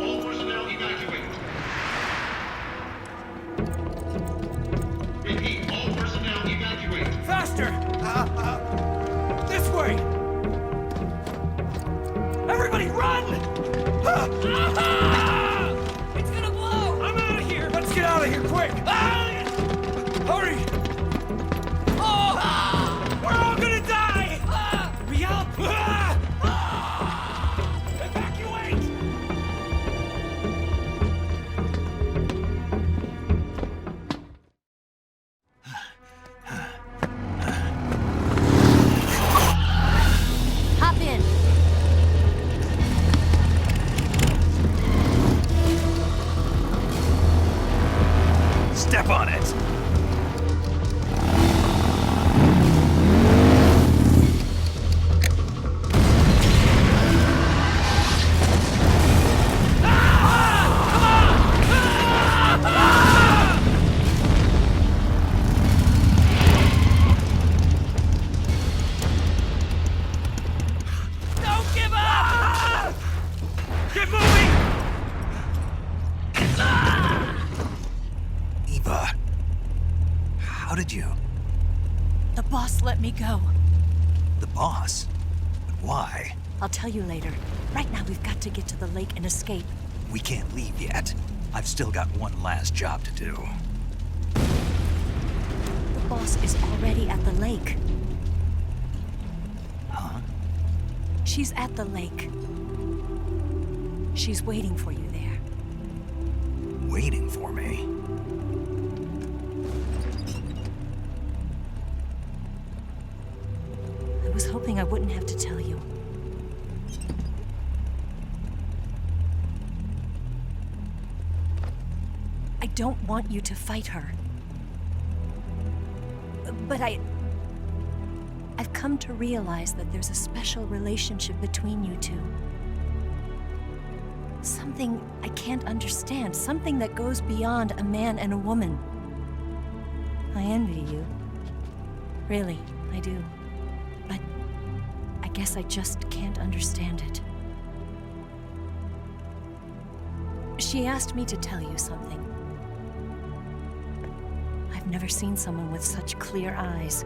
All personnel evacuate. Repeat, all personnel evacuate. Faster! This way! Everybody run! It's gonna blow! I'm out of here! Let's get out of here quick! Hurry! Oh! We're all gonna die! Hurry up! Evacuate! Hop in. Step on it! Don't give up! Get moving! Eva, how did you? The boss let me go. The boss? But why? I'll tell you later. Right now, we've got to get to the lake and escape. We can't leave yet. I've still got one last job to do. The boss is already at the lake. Huh? She's at the lake. She's waiting for you there. Waiting for me? I was hoping I wouldn't have to tell you. I don't want you to fight her. But I've come to realize that there's a special relationship between you two. Something I can't understand, something that goes beyond a man and a woman. I envy you. Really, I do. But I guess I just can't understand it. She asked me to tell you something. I've never seen someone with such clear eyes.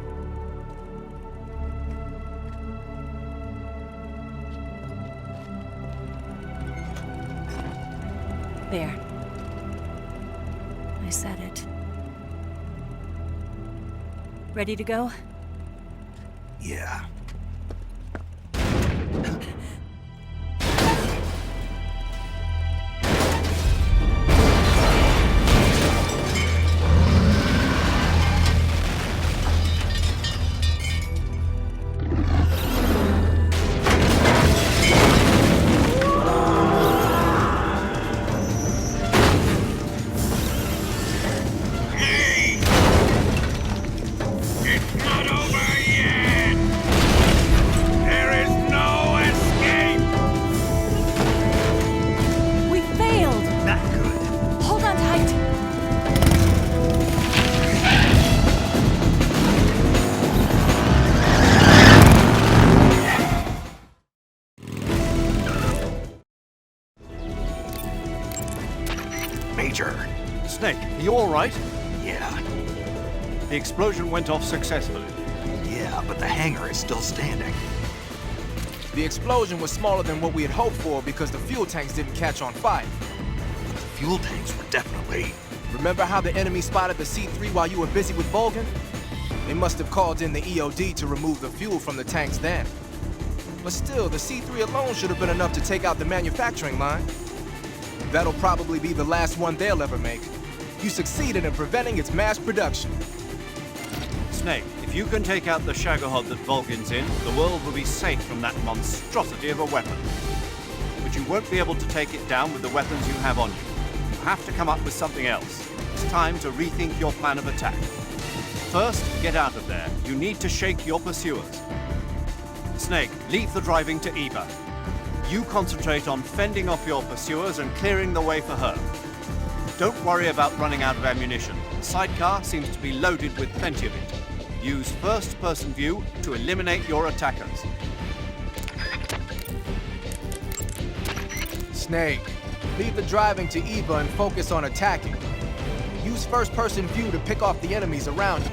There. I said it. Ready to go? Yeah. It's not over yet! There is no escape! We failed! Not good. Hold on tight! Major. Snake, are you all right? Yeah. The explosion went off successfully. Yeah, but the hangar is still standing. The explosion was smaller than what we had hoped for because the fuel tanks didn't catch on fire. But the fuel tanks were definitely... Remember how the enemy spotted the C3 while you were busy with Volgan? They must have called in the EOD to remove the fuel from the tanks then. But still, the C3 alone should have been enough to take out the manufacturing line. That'll probably be the last one they'll ever make. You succeeded in preventing its mass production. Snake, if you can take out the Shagohod that Volgin's in, the world will be safe from that monstrosity of a weapon. But you won't be able to take it down with the weapons you have on you. You have to come up with something else. It's time to rethink your plan of attack. First, get out of there. You need to shake your pursuers. Snake, leave the driving to Eva. You concentrate on fending off your pursuers and clearing the way for her. Don't worry about running out of ammunition. The sidecar seems to be loaded with plenty of it. Use first-person view to eliminate your attackers. Snake, leave the driving to Eva and focus on attacking. Use first-person view to pick off the enemies around you.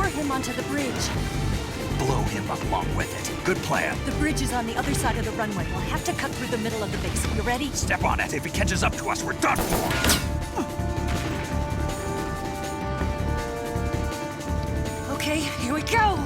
Lower him onto the bridge. Blow him up along with it. Good plan. The bridge is on the other side of the runway. We'll have to cut through the middle of the base. You ready? Step on it. If he catches up to us, we're done for. Okay, here we go!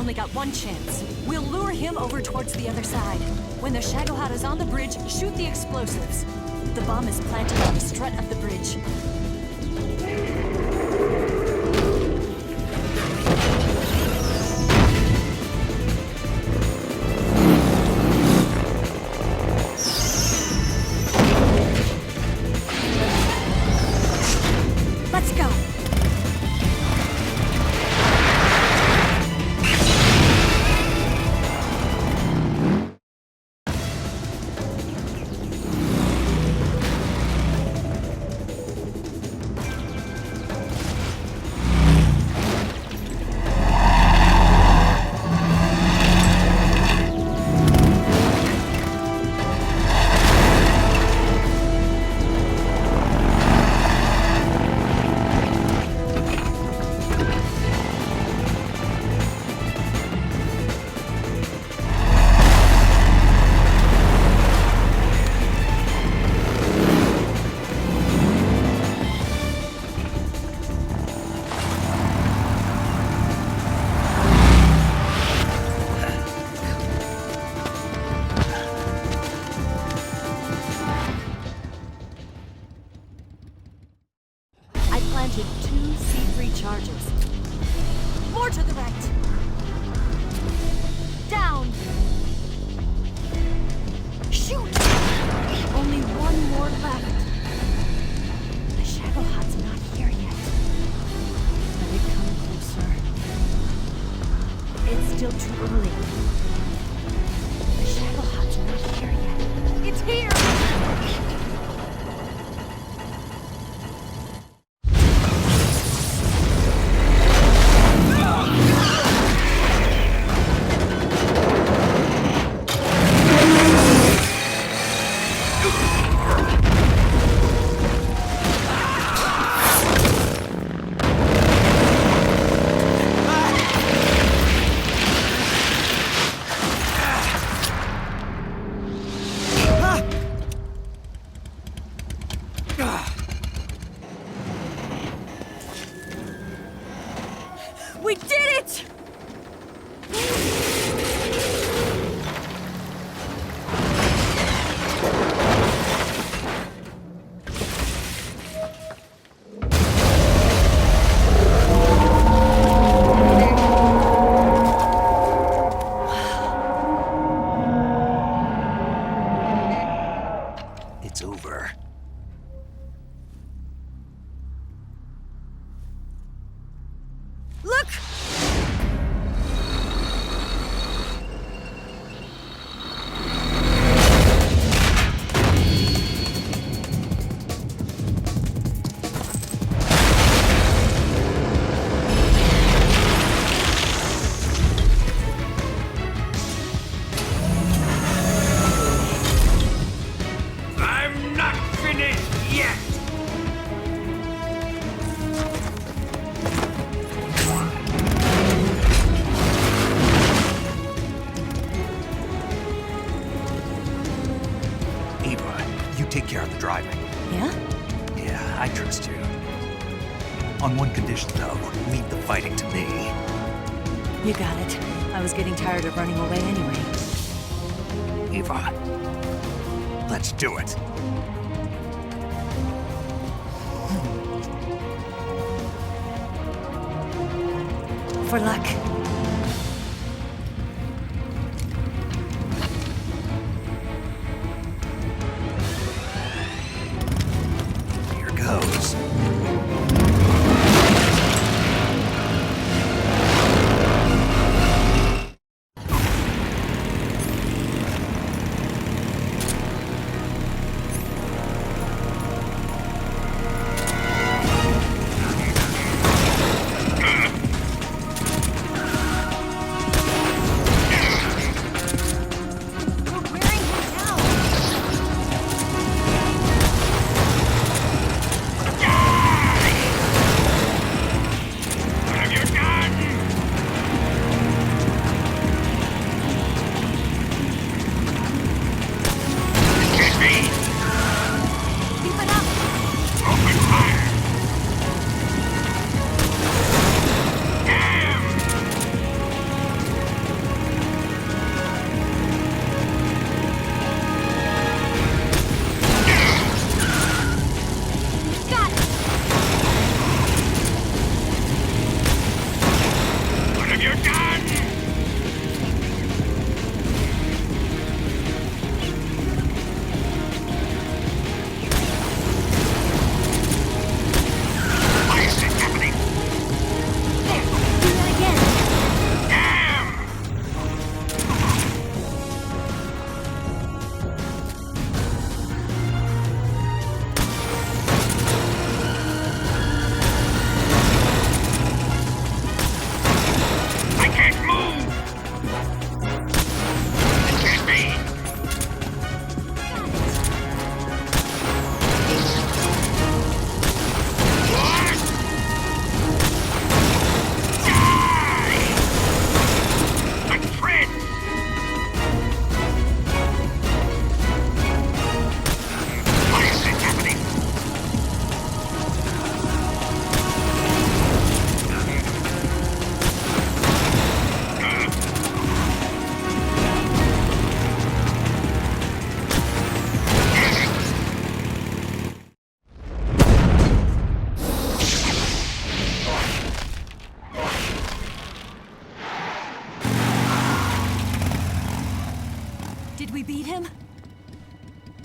only got one chance. We'll lure him over towards the other side. When the Shagohod is on the bridge, shoot the explosives. The bomb is planted on the strut of the bridge. Let's go! Planted 2 C3 charges. More to the right. Down. Shoot! Only one more left. The Shagohod's not here yet. Let it come closer. It's still too early. The Shagohod's not here yet. It's here! We did it! It's over. Look! I'm not finished yet! Eva, you take care of the driving. Yeah? Yeah, I trust you. On one condition, though, leave the fighting to me. You got it. I was getting tired of running away anyway. Eva, let's do it. For luck. Here goes.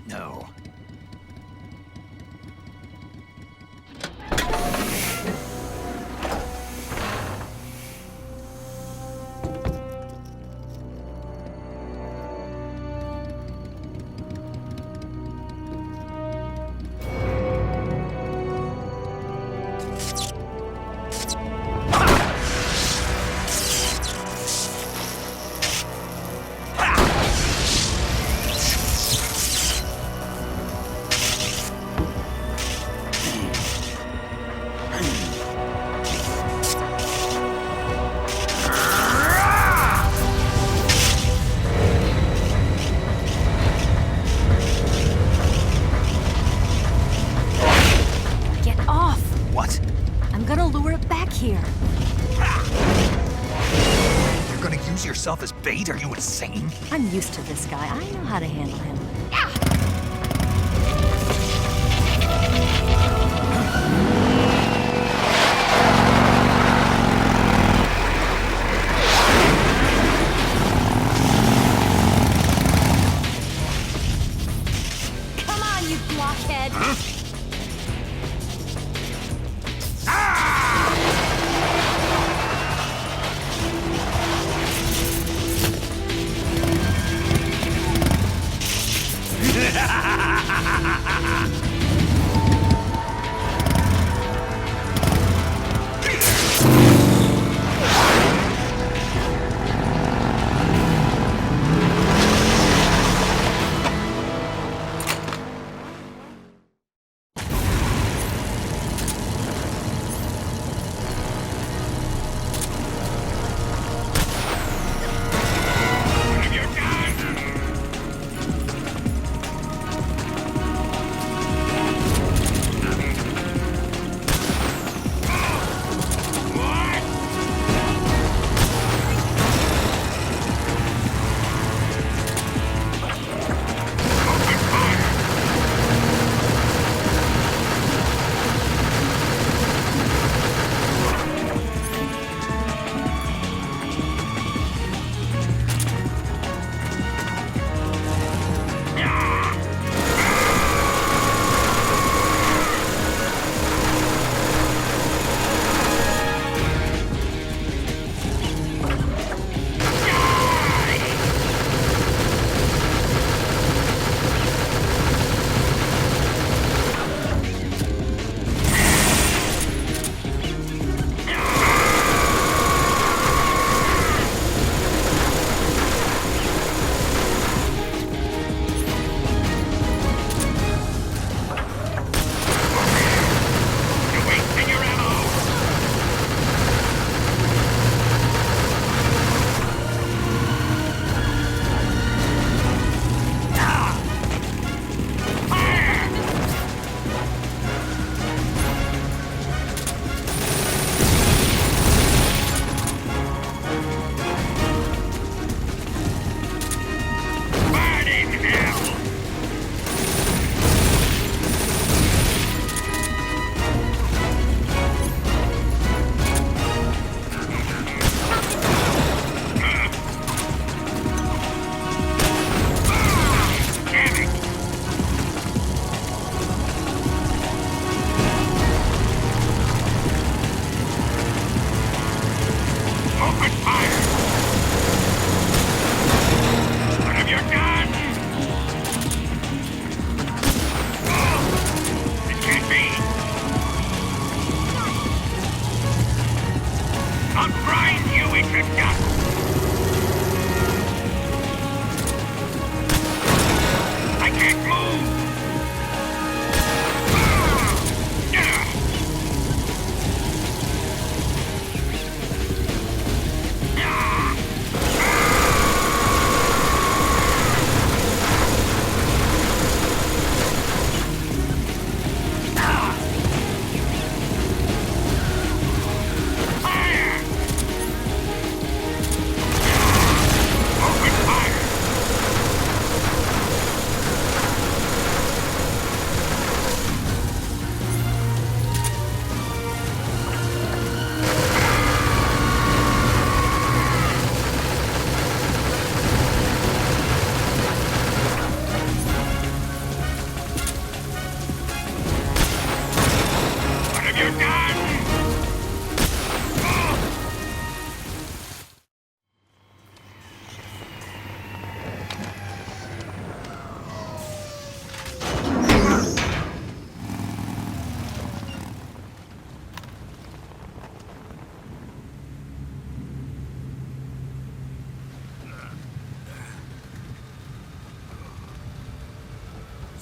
No. Get off! What? I'm gonna lure it back here. You're gonna use yourself as bait? Are you insane? I'm used to this guy. I know how to handle him. Come on, you blockhead!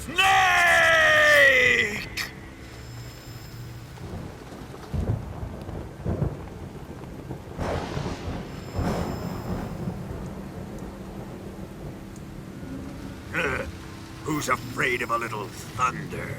Snake! Who's afraid of a little thunder?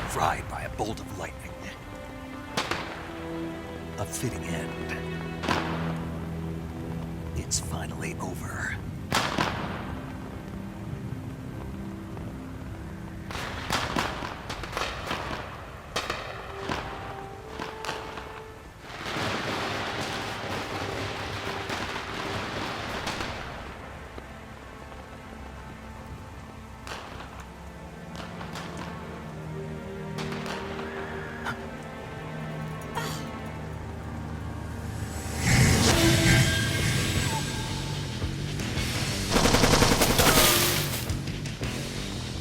Fried by a bolt of lightning. A fitting end. It's finally over.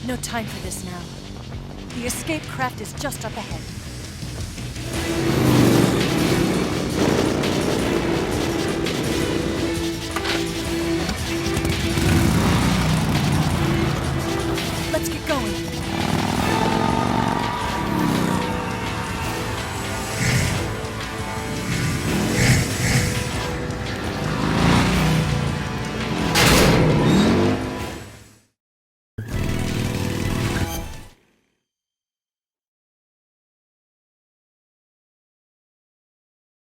No time for this now. The escape craft is just up ahead. Let's get going.